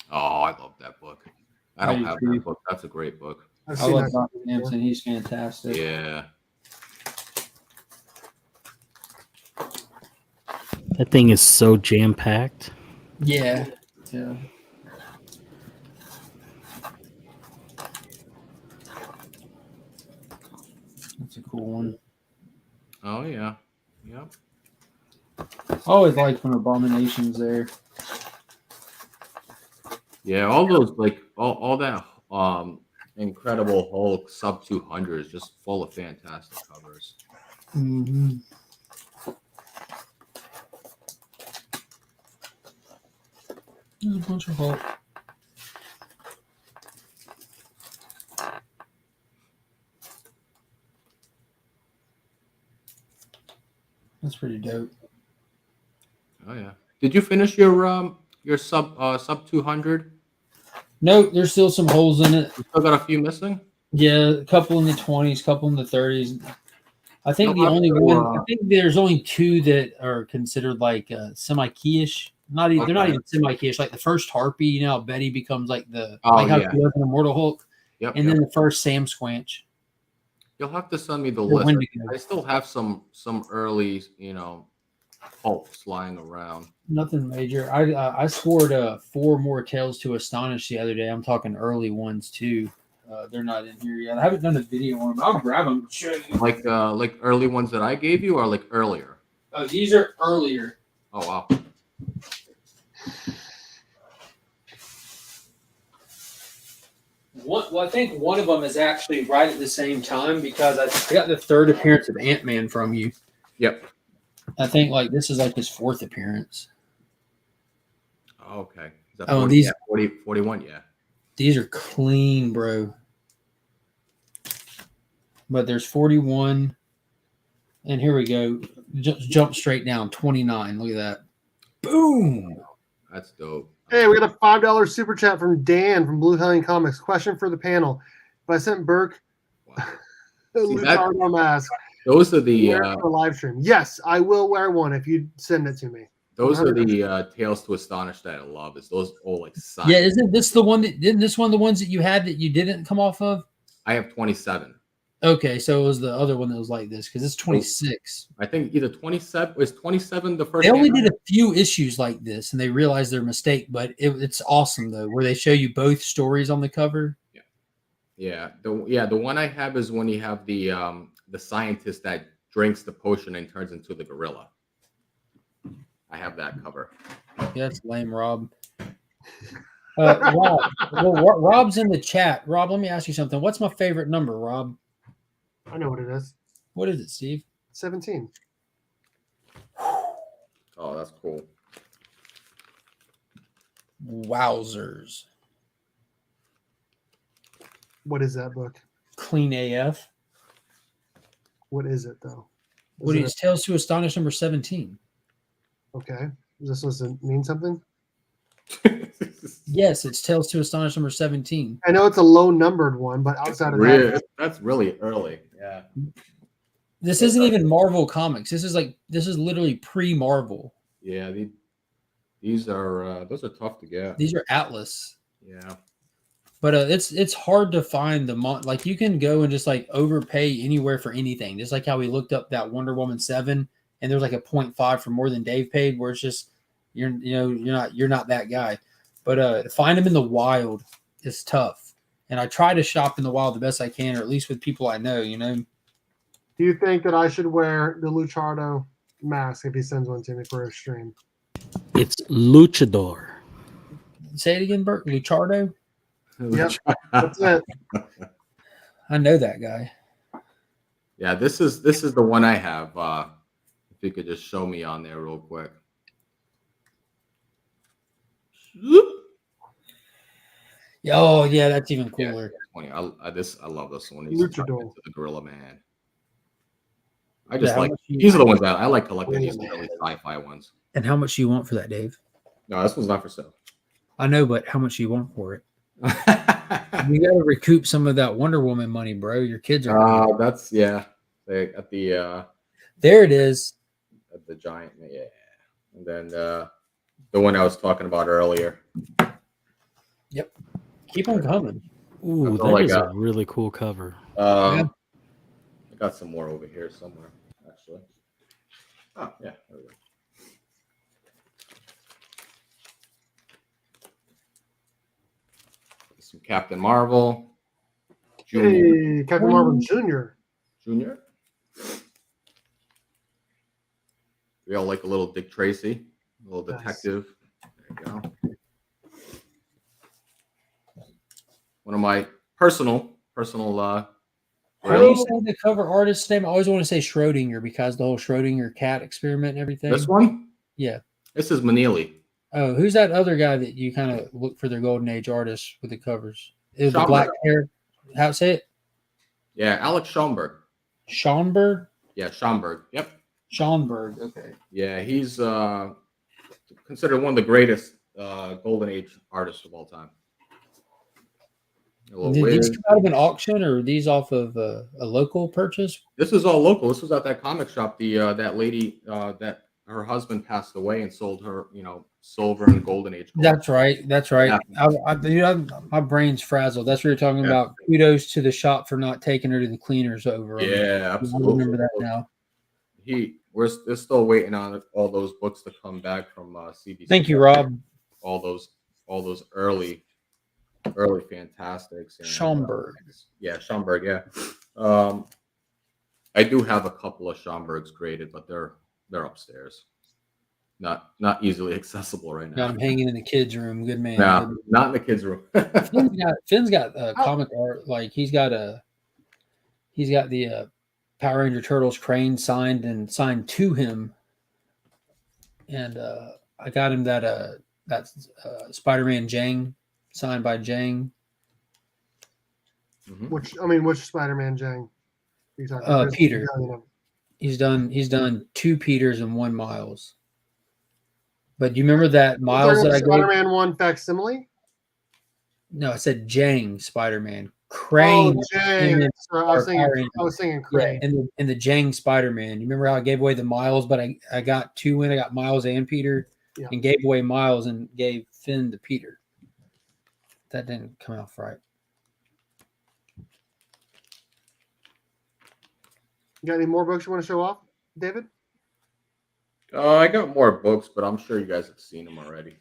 Oh, I love that book. I don't have that book. That's a great book. I've I seen love that Dr. before. Hampson. He's fantastic. Yeah. That thing is so jam packed. Yeah. Yeah. That's a cool one. Oh yeah. Yep. I always like when Abomination's there. Yeah, all those like all that Incredible Hulk sub 200 is just full of fantastic covers. Mm-hmm. There's a bunch of Hulk. That's pretty dope. Oh yeah. Did you finish your sub 200? No, there's still some holes in it. You still got a few missing? Yeah, a couple in the 20s, a couple in the 30s. I think No, the only after, one. I think there's only 2 that are considered like semi-keyish. Not even. They're not Okay. even semi-keyish. Like the first Harpy, you know, how Betty becomes like the Oh, like how yeah. she was in Immortal Hulk, Yep. and yep. then the first Sam Squanch. You'll have to send me the Or list. Wendigo. I still have some early, Hulks lying around. Nothing major. I scored 4 more Tales to Astonish the other day. I'm talking early ones too. They're not in here yet. I haven't done a video on them. I'll grab them and show you. Like early ones that I gave you, or like earlier. Oh, these are earlier. Oh wow. Well, I think one of them is actually right at the same time because I got the 3rd appearance of Ant-Man from you. Yep. I think like this is like his 4th appearance. Okay. Is that Oh, 40, these- yeah, 40, 41, yeah. These are clean, bro. But there's 41. And here we go. Jump straight down. 29. Look at that. Boom. That's dope. Hey, we got a $5 super chat from Dan from Blue Hellion Comics. Question for the panel: if I sent Burke Wow. a Luchador mask, Those are the wear it for a live stream? Yes, I will wear one if you send it to me. Tales to Astonish that I love. Is those all like signed? Yeah, isn't this the one that didn't this one the ones that you had that you didn't come off of? I have 27. Okay, so it was the other one that was like this because it's 26. I think either 27 was 27 the first. They only Ant-Man? did a few issues like this and they realized their mistake, but it's awesome though, where they show you both stories on the cover. Yeah, the one I have is when you have the scientist that drinks the potion and turns into the gorilla. I have that cover. Yeah, that's lame, Rob. Rob, well, Rob's in the chat. Rob, let me ask you something. What's my favorite number, Rob? I know what it is. What is it, Steve? 17. Oh, that's cool. Wowzers. What is that book? Clean AF. What is it though? What is Tales to Astonish number 17? Okay. Is this supposed to mean something? Yes, it's Tales to Astonish number 17. I know it's a low numbered one, but outside of that, That's really early. Yeah. This isn't even Marvel Comics. This is literally pre-Marvel. Yeah, these are those are tough to get. These are Atlas. Yeah. But it's hard to find like you can go and just like overpay anywhere for anything. Just like how we looked up that Wonder Woman 7 and there's like a 0.5 for more than Dave paid, where it's just you're not that guy. But to find them in the wild is tough. And I try to shop in the wild the best I can, or at least with people I know, Do you think that I should wear the Luchardo mask if he sends one to me for a stream? It's Luchador. Say it again, Bert. Luchardo? Yep, that's it. I know that guy. Yeah, this is the one I have. If you could just show me on there real quick. Oh yeah, that's even cooler. Yeah, I love this one. Luchador. Into the Gorilla Man. I just these are the ones that I like collecting, these early sci-fi ones. And how much do you want for that, Dave? No, this one's not for sale. I know, but how much do you want for it? You got to recoup some of that Wonder Woman money, bro. Your kids are. That's at the. There it is. At the giant, yeah, and then the one I was talking about earlier. Yep. Keep on coming. Ooh, that is a really cool cover. I got some more over here somewhere, actually. Oh, yeah, there we go. Some Captain Marvel. Hey, Captain Marvel Jr. Junior. We all like a little Dick Tracy, a little detective. There you go. One of my personal. How do you say the cover artist's name? I always want to say Schrodinger because the whole Schrodinger cat experiment and everything. This one? Yeah. This is Manili. Oh, who's that other guy that you kind of look for their golden age artists with the covers? Is the black hair? How to say it? Yeah, Alex Schoenberg. Schoenberg? Yeah, Schoenberg. Yep. Schoenberg. Okay. Yeah, he's considered one of the greatest golden age artists of all time. Did these come out of an auction or are these off of a local purchase? This is all local. This was at that comic shop. The that lady that her husband passed away and sold her, silver and golden age. Gold. That's right. Yeah. My brain's frazzled. That's what you're talking about. Kudos to the shop for not taking her to the cleaners over. Yeah, absolutely. I remember that now. We're still waiting on all those books to come back from CBC. Thank you, Rob. All those early Fantastics. And, Schoenberg. Schoenberg. Yeah. I do have a couple of Schoenbergs graded, but they're upstairs. Not easily accessible right now. Got him hanging in the kids' room. Good man. No, not in the kids' room. Finn's got comic art. Like he's got the Power Ranger Turtles Crane signed to him, and I got him that Spider-Man Jang signed by Jang. Mm-hmm. Which Spider-Man Jang? Peter. He's done 2 Peters and 1 Miles. But do you remember that Miles that I got? Spider-Man 1 facsimile? No, I said Jang Spider-Man. Crane. Oh, Jang. I was thinking Crane. Yeah, and the Jang Spider-Man. You remember how I gave away the Miles, but I got 2 in. I got Miles and Peter, and gave away Miles and gave Finn the Peter. That didn't come out right. You got any more books you want to show off, David? I got more books, but I'm sure you guys have seen them already.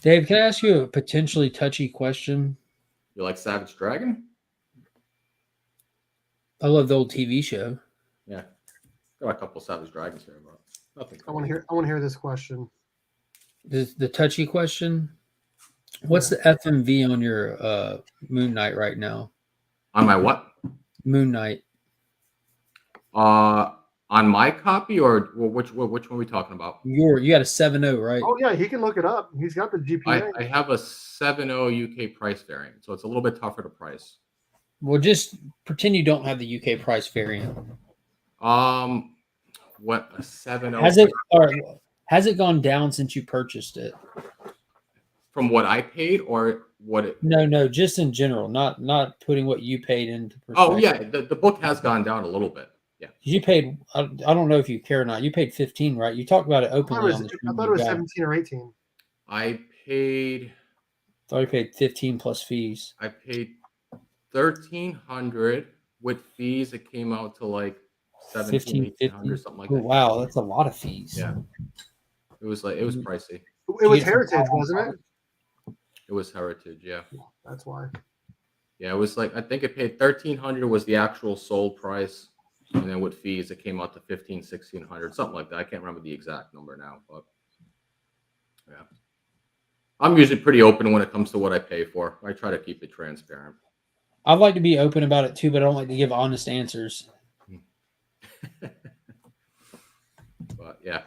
Dave, can I ask you a potentially touchy question? You like Savage Dragon? I love the old TV show. Yeah, got a couple of Savage Dragons here, bro. Nothing. I want to hear this question. The touchy question. What's the FMV on your Moon Knight right now? On my what? Moon Knight. On my copy, or which one are we talking about? You got a 7.0, right? Oh yeah, he can look it up. He's got the GPA. I have a 7.0 UK price variant, so it's a little bit tougher to price. Well, just pretend you don't have the UK price variant. What a 7.0? Has it gone down since you purchased it? From what I paid, or what it? No, just in general, not putting what you paid into perspective. Oh yeah, the book has gone down a little bit. Yeah, you paid. I don't know if you care or not. You paid 15, right? You talked about it openly on the stream. I thought it was 17 or 18. I paid. Thought you paid 15 plus fees. I paid 1,300 with fees. It came out to like 1,700, something like that. Wow, that's a lot of fees. Yeah, it was pricey. It was Heritage, wasn't it? It was Heritage, yeah. That's why. Yeah, it was like, I think it paid 1,300 was the actual sold price, and then with fees it came out to 1,100, something like that. I can't remember the exact number now, but yeah. I'm usually pretty open when it comes to what I pay for. I try to keep it transparent. I'd like to be open about it too, but I don't like to give honest answers. But yeah.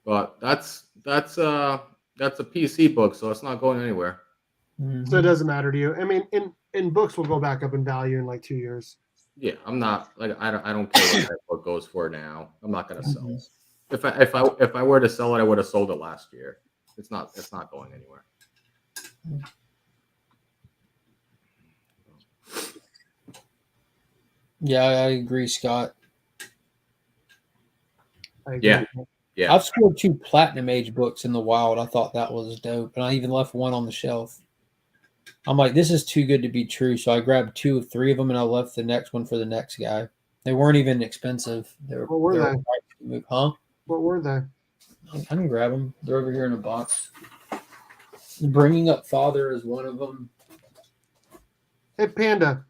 But that's a PC book, so it's not going anywhere. So it doesn't matter to you. I mean, in books will go back up in value in like 2 years. Yeah, I'm not like I don't care what that book goes for now. I'm not gonna sell it. If I were to sell it, I would have sold it last year. It's not going anywhere. Yeah, I agree, Scott. I agree. Yeah. I've scored 2 Platinum Age books in the wild. I thought that was dope, and I even left one on the shelf. I'm like, this is too good to be true, so I grabbed 2 of 3 of them, and I left the next one for the next guy. They weren't even expensive. What were they? Huh? What were they? I can grab them. They're over here in a box. Bringing Up Father is one of them. Hey, Panda.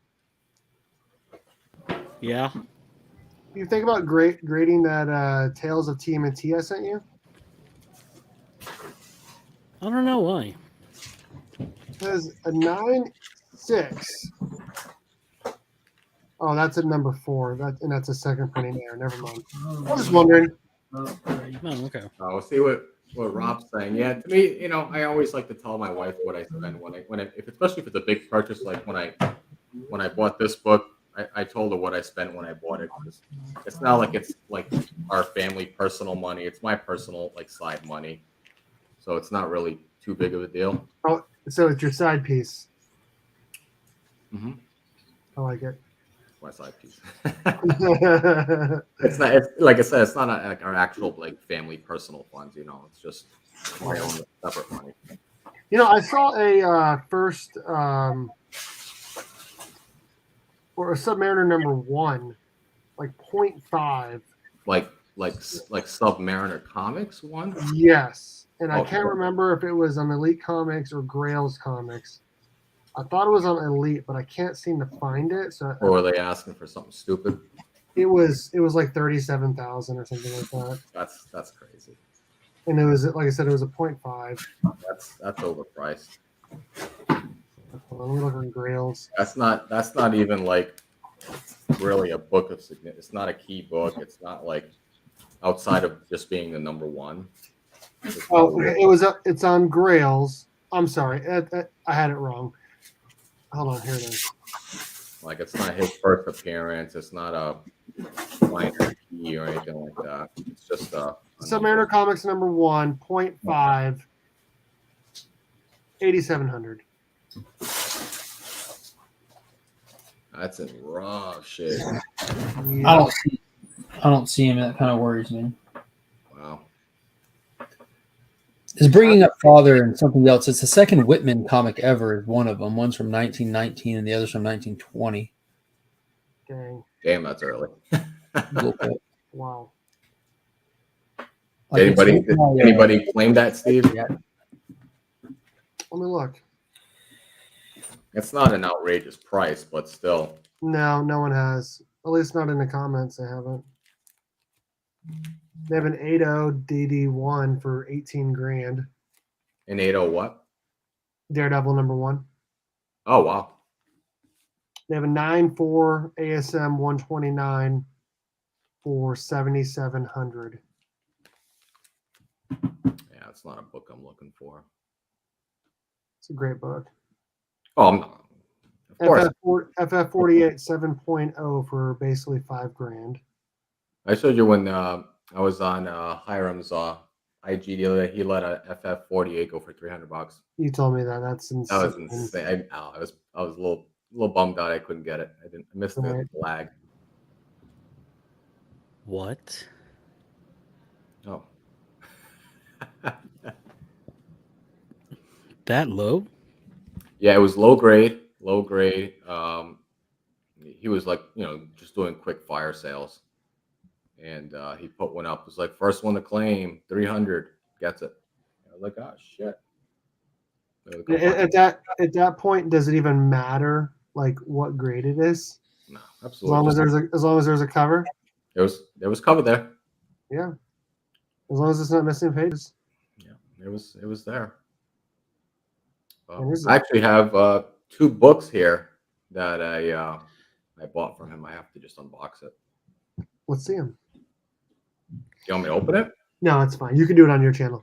Yeah. You think about grading that Tales of TMNT I sent you? I don't know why. It says a 9.6. Oh, that's at number 4. And that's a second printing error. Never mind. I was just wondering. Oh, okay. We'll see what Rob's saying. Yeah, to me, I always like to tell my wife what I spend especially if it's a big purchase, like when I bought this book. I told her what I spent when I bought it. It's not like it's like our family personal money. It's my personal side money. So it's not really too big of a deal. Oh, so it's your side piece. Mm-hmm. I like it. My side piece. It's not. It's, like I said, it's not our actual family personal funds. It's just my own separate money. I saw a first. Or a Submariner number 1, like 0.5. Like Submariner Comics one? Yes. And I can't remember if it was on Elite Comics or Grail's Comics. I thought it was on Elite, but I can't seem to find it. So or were they asking for something stupid? It was like 37,000 or something like that. That's crazy. And it was, like I said, it was a 0.5. That's overpriced. Let me look at Grails. That's not even really a book of significance. It's not a key book. It's not outside of just being the number 1. It's on Grails. I'm sorry, I had it wrong. Hold on, here it is. It's not his first appearance. It's not a minor key or anything like that. It's just Submariner Comics number 1, 0.5, 8,700. That's in raw shit. Yeah. I don't see him. That kind of worries me. Wow. Is Bringing Up Father and something else. It's the second Whitman comic ever. Is one of them. One's from 1919 and the other's from 1920. Damn, that's early. Wow. Anybody claim that, Steve? Yeah. Let me look. It's not an outrageous price, but still. No one has. At least not in the comments. They haven't. They have an 8.0 DD1 for 18 grand. An 8.0 what? Daredevil number 1. Oh wow. They have a 9.4 ASM 129 for 7,700. Yeah, it's not a book I'm looking for. It's a great book. Oh, I'm not. Of course. FF48 7.0 for basically $5,000. I showed you when I was on Hiram's IG deal that he let a FF48 go for $300. You told me that. That's insane. That was insane. I was a little bummed out. I couldn't get it. I missed the lag. What? Oh. That low? Yeah, it was low grade. He was like, just doing quick fire sales. And he put one up. It was like, first one to claim, 300, gets it. I was like, oh, shit. At that point, does it even matter like what grade it is? No, absolutely. As long as there's a cover. There was cover there. Yeah. As long as it's not missing pages. Yeah, it was there. I I actually have 2 books here that I bought from him. I have to just unbox it. Let's see them. You want me to open it? No, it's fine. You can do it on your channel.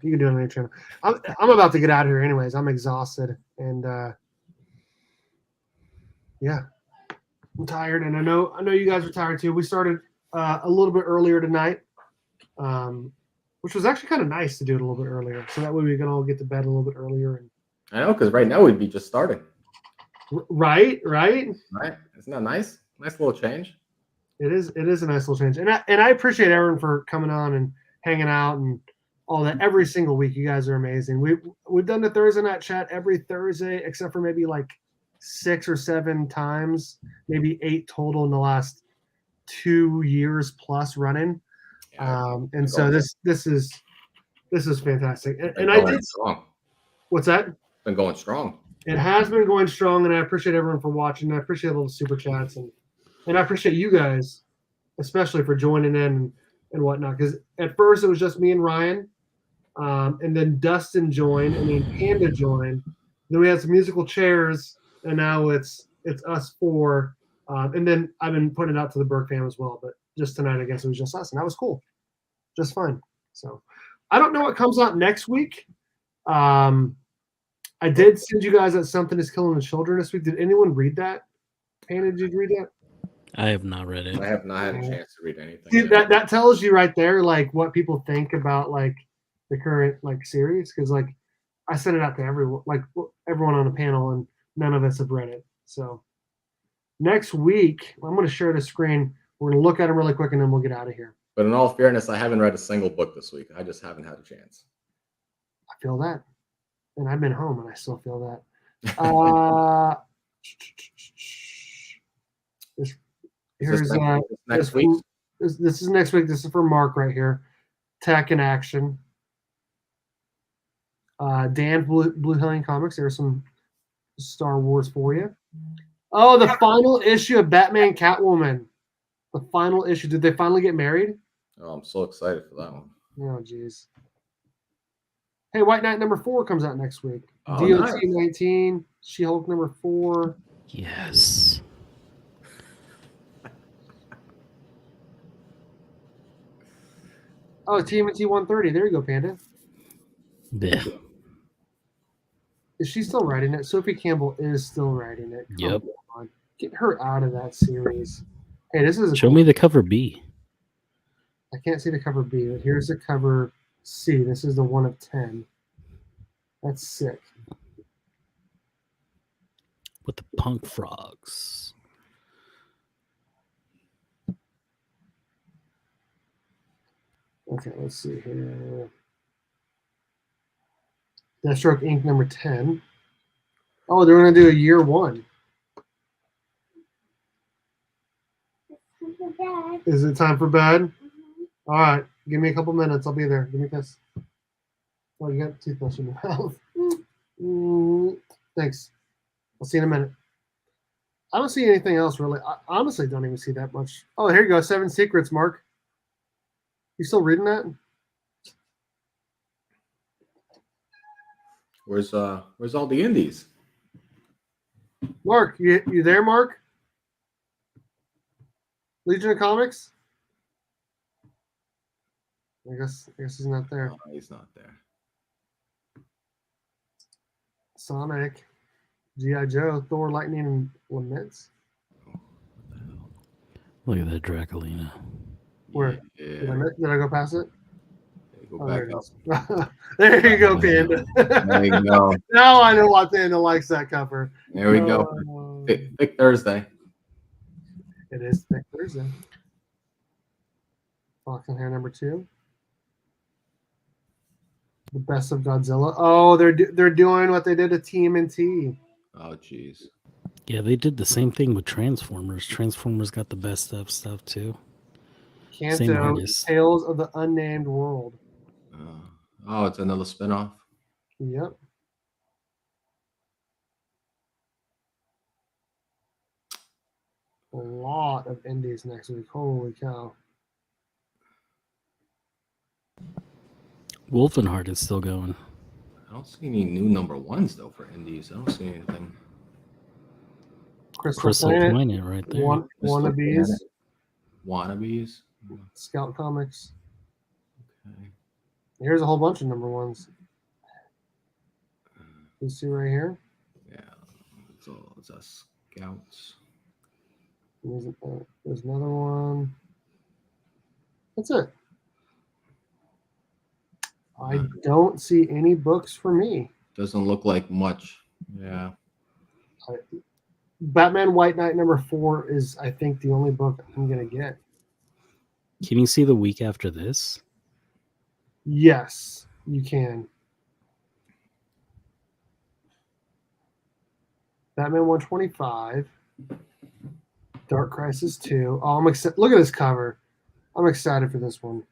I'm about to get out of here anyways. I'm exhausted and yeah, I'm tired, and I know you guys are tired too. We started a little bit earlier tonight, which was actually kind of nice to do it a little bit earlier, so that way we can all get to bed a little bit earlier. And I know, because right now we'd be just starting. Right. Isn't that nice? Nice little change. It is a nice little change, and I appreciate everyone for coming on and hanging out and all that every single week. You guys are amazing. We've done the Thursday night chat every Thursday, except for maybe like 6 or 7 times, maybe 8 total in the last 2 years plus running. And so this is fantastic. And I did. Strong. What's that? Been going strong. It has been going strong, and I appreciate everyone for watching. I appreciate all the super chats, and I appreciate you guys, especially for joining in and whatnot. Because at first it was just me and Ryan, and then Dustin joined, and then Panda joined. Then we had some musical chairs, and now it's us 4. And then I've been putting it out to the Burke fam as well. But just tonight, I guess it was just us, and that was cool, just fine. So I don't know what comes out next week. I did send you guys that Something is Killing the Children this week. Did anyone read that? Panda, did you read that? I have not read it. I have not had a chance to read anything. See, that tells you right there, like what people think about like the current like series. Because like I sent it out to everyone on the panel, and none of us have read it. So next week, I'm going to share the screen. We're going to look at them really quick, and then we'll get out of here. But in all fairness, I haven't read a single book this week. I just haven't had a chance. I feel that. And I've been home, and I still feel that. Here's next week. This is next week. This is for Mark right here. Tech in Action. Dan Blue Hellion Comics. There's some Star Wars for you. Oh, the final issue of Batman Catwoman. The final issue. Did they finally get married? Oh, I'm so excited for that one. Oh, geez. Hey, White Knight number 4 comes out next week. Oh, DOT nice. 19, She-Hulk number 4. Yes. Oh, TMNT 130. There you go, Panda. Yeah. Is she still writing it? Sophie Campbell is still writing it. Yep. Come on. Get her out of that series. Hey, this is Show me the cover B. I can't see the cover B, but here's the cover C. This is the 1 of 10. That's sick. With the punk frogs. Okay, let's see here. Deathstroke Inc. number 10. Oh, they're going to do a year 1. Is it time for bed? Mm-hmm. All right. Give me a couple minutes. I'll be there. Give me this. Oh, you got a toothbrush in your mouth. Thanks. I'll see you in a minute. I don't see anything else really. I honestly don't even see that much. Oh, here you go. 7 Secrets, Mark. You still reading that? Where's all the indies? Mark, you there, Mark? Legion of Comics. I guess he's not there. Oh, he's not there. Sonic, G.I. Joe, Thor, Lightning, and Laments. Look at that Draculina. Where? Yeah. Did I go past it? Go Oh, back there it up. is. There you go, Panda. There you go. Now I know why Panda likes that cover. There we go. Thick Thursday. It is Thick Thursday. Fox and Hair number 2. The Best of Godzilla. Oh, they're doing what they did to TMNT. Oh, jeez. Yeah, they did the same thing with Transformers. Transformers got the best of stuff too. Same Kanto, artist. Tales of the Unnamed World. Oh, it's another spinoff. Yep. A lot of indies next week. Holy cow. Wolfenheart is still going. I don't see any new number 1s though for indies. I don't see anything. Crystal Planet right there. Wannabes. Wannabes. Scout Comics. Okay. Here's a whole bunch of number 1s. You see right here? Yeah. So it's a Scouts. There's another one. That's it. I don't see any books for me. Doesn't look like much. Yeah. Batman White Knight number 4 is, I think, the only book I'm going to get. Can you see the week after this? Yes, you can. Batman 125. Dark Crisis 2. Oh, I'm excited. Look at this cover. I'm excited for this one.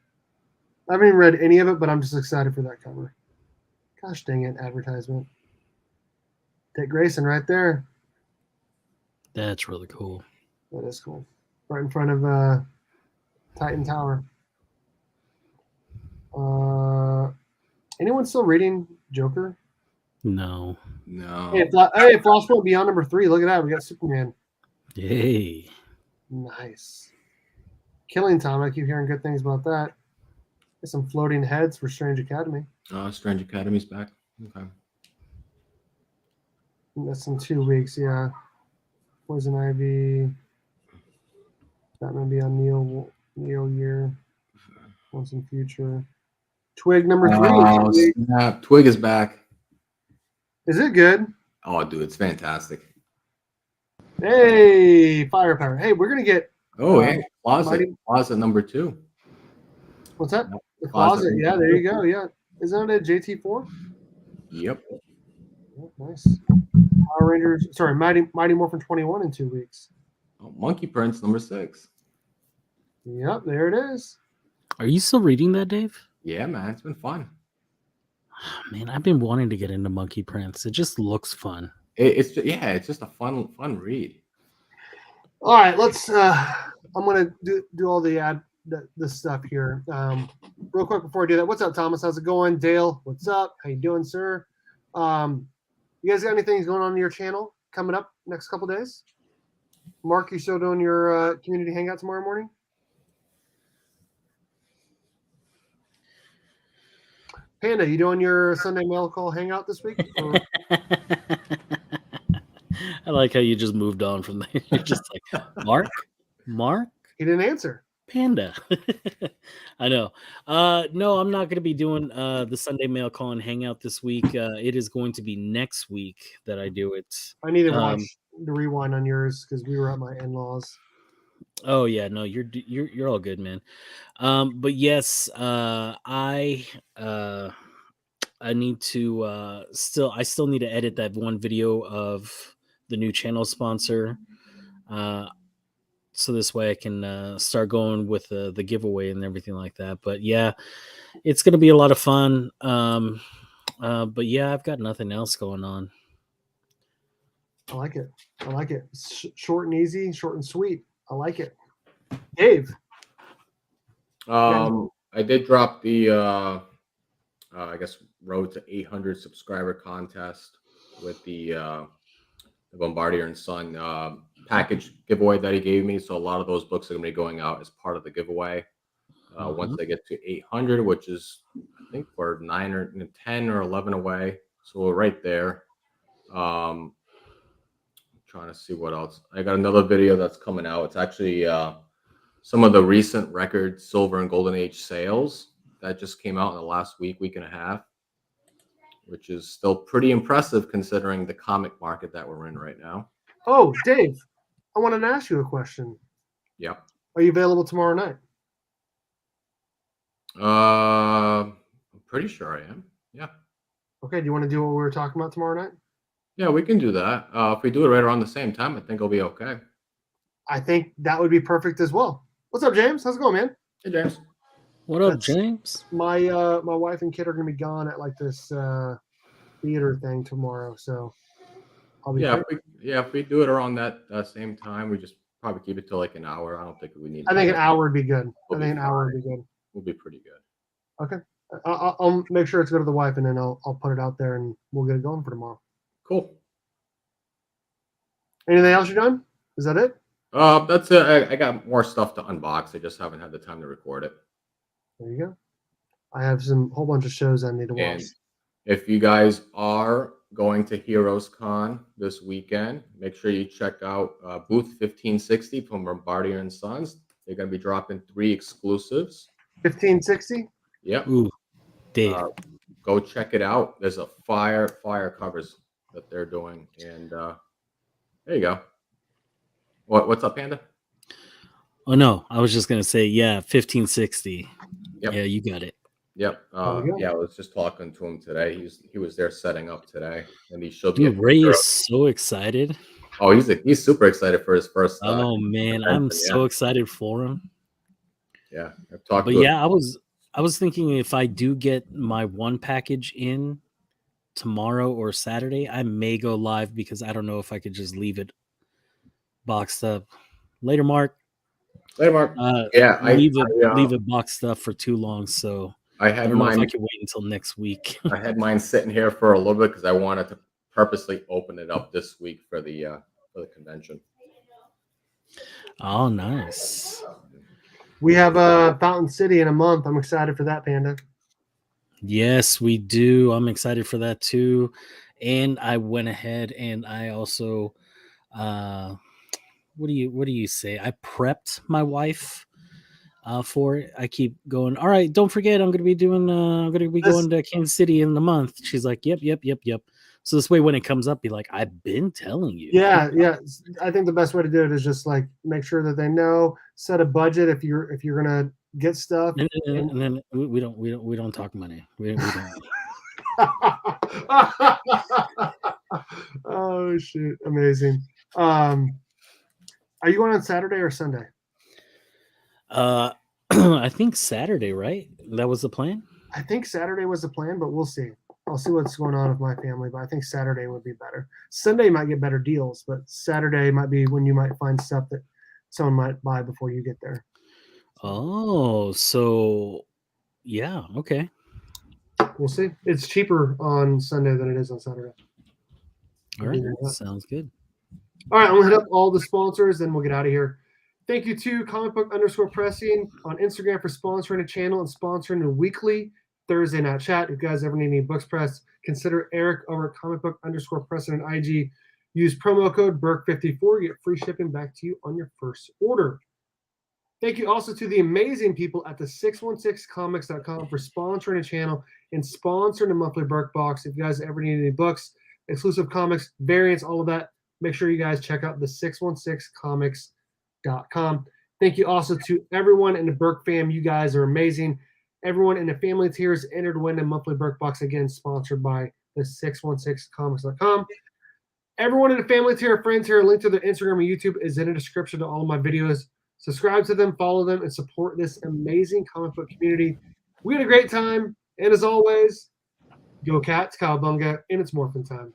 I haven't even read any of it, but I'm just excited for that cover. Gosh dang it, advertisement. Dick Grayson right there. That's really cool. That is cool. Right in front of Titan Tower. Anyone still reading Joker? No. No. Hey, Flashpoint Beyond number 3. Look at that. We got Superman. Hey. Nice. Killing Time. I keep hearing good things about that. There's some floating heads for Strange Academy. Strange Academy's back. Okay. That's in 2 weeks, yeah. Poison Ivy. Batman Beyond Neo Year. Once in Future. Twig number 3. Oh, snap. Twig is back. Is it good? Oh, dude, it's fantastic. Hey, Firepower. Hey, we're going to get... Oh, yeah. Closet number 2. What's that? The Closet. Yeah, there you go. Yeah. Isn't it a JT4? Yep. Oh, nice. Power Rangers. Sorry, Mighty Morphin 21 in 2 weeks. Oh, Monkey Prince number 6. Yep, there it is. Are you still reading that, Dave? Yeah, man. It's been fun. Oh, Man, I've been wanting to get into Monkey Prince. It just looks fun. It's just a fun read. All right, let's. I'm gonna do all the stuff here. Real quick before I do that, what's up, Thomas? How's it going? Dale, what's up? How you doing, sir? You guys got anything going on in your channel coming up next couple days? Mark, you still doing your community hangout tomorrow morning? Panda, you doing your Sunday mail call hangout this week? Or... I like how you just moved on from there. You're just like, Mark? He didn't answer. Panda. I know. No, I'm not going to be doing the Sunday mail call and hangout this week. It is going to be next week that I do it. I need to watch the rewind on yours because we were at my in-laws. Oh yeah, no, you're all good, man. But yes, I need to I still need to edit that one video of the new channel sponsor. So this way I can start going with the giveaway and everything like that. But yeah, it's going to be a lot of fun. But yeah, I've got nothing else going on. I like it. Short and easy, short and sweet. I like it. Dave. I did drop the I guess road to 800 subscriber contest with the Bombardier and Son package giveaway that he gave me. So a lot of those books are going to be going out as part of the giveaway. Once they get to 800, which is, I think we're 9 or 10 or 11 away. So we're right there. I'm trying to see what else. I got another video that's coming out. It's actually some of the recent record Silver and Golden Age sales that just came out in the last week and a half, which is still pretty impressive considering the comic market that we're in right now. Oh, Dave, I wanted to ask you a question. Yeah. Are you available tomorrow night? I'm pretty sure I am. Yeah. Okay. Do you want to do what we were talking about tomorrow night? Yeah, we can do that. If we do it right around the same time, I think it'll be okay. I think that would be perfect as well. What's up, James? How's it going, man? Hey, James. What up, James? My my wife and kid are gonna be gone at like this theater thing tomorrow, so I'll be if we do it around that same time, we just probably keep it to like an hour. I don't think we need. I think an hour would be good. I think an hour would be good. We'll be pretty good. Okay, I'll make sure it's good to the wife, and then I'll put it out there, and we'll get it going for tomorrow. Cool. Anything else you're done? Is that it? That's it. I got more stuff to unbox. I just haven't had the time to record it. There you go. I have whole bunch of shows I need to watch. And if you guys are going to Heroes Con this weekend, make sure you check out booth 1560 from Bombardier and Sons. They're going to be dropping 3 exclusives. 1560? Yep. Ooh, Dave. Go check it out. There's a fire covers that they're doing, and there you go. What's up, Panda? Oh no, I was just gonna say, yeah, 1560. Yep. Yeah, you got it. Yep. Yeah, I was just talking to him today. He was there setting up today, and he showed Dude, me. Ray is so excited. Oh, he's super excited for his first. Oh man, I'm so excited for him. Yeah, I've talked. But yeah, I was thinking if I do get my one package in tomorrow or Saturday, I may go live because I don't know if I could just leave it boxed up. Later, Mark. Later, Mark. Leave it boxed up for too long, so I had mine. I can wait until next week. I had mine sitting here for a little bit because I wanted to purposely open it up this week for the convention. Oh, nice. We have Fountain City in a month. I'm excited for that, Panda. Yes, we do. I'm excited for that too. And I went ahead and I also what do you say? I prepped my wife for it. I keep going, all right, don't forget I'm gonna be going to Kansas City in the month. She's like, Yep. So this way when it comes up, be like, I've been telling you. Yeah. I think the best way to do it is just like make sure that they know, set a budget if you're gonna get stuff. And then we don't talk money. We don't. Oh shoot, amazing. Are you going on Saturday or Sunday? I think Saturday, right? That was the plan. I think Saturday was the plan, but we'll see. I'll see what's going on with my family, but I think Saturday would be better. Sunday might get better deals, but Saturday might be when you might find stuff that someone might buy before you get there. Oh, so yeah, okay. We'll see. It's cheaper on Sunday than it is on Saturday. All right, sounds good. All right, I'm gonna hit up all the sponsors, and we'll get out of here. Thank you to _pressing on Instagram for sponsoring the channel and sponsoring the weekly Thursday night chat. If you guys ever need any books pressed, consider Eric over at _pressing on IG. Use promo code BURK54. Get free shipping back to you on your first order. Thank you also to the amazing people at the 616comics.com for sponsoring the channel and sponsoring the monthly Burke box. If you guys ever need any books, exclusive comics, variants, all of that, make sure you guys check out the 616comics.com. Thank you also to everyone in the Burke fam. You guys are amazing. Everyone in the family tiers entered to win a monthly Burke box, again, sponsored by the 616comics.com. Everyone in the family tier, friends here, link to their Instagram and YouTube is in the description to all of my videos. Subscribe to them, follow them, and support this amazing comic book community. We had a great time, and as always, go Cats, Cowabunga, and it's Morphin time.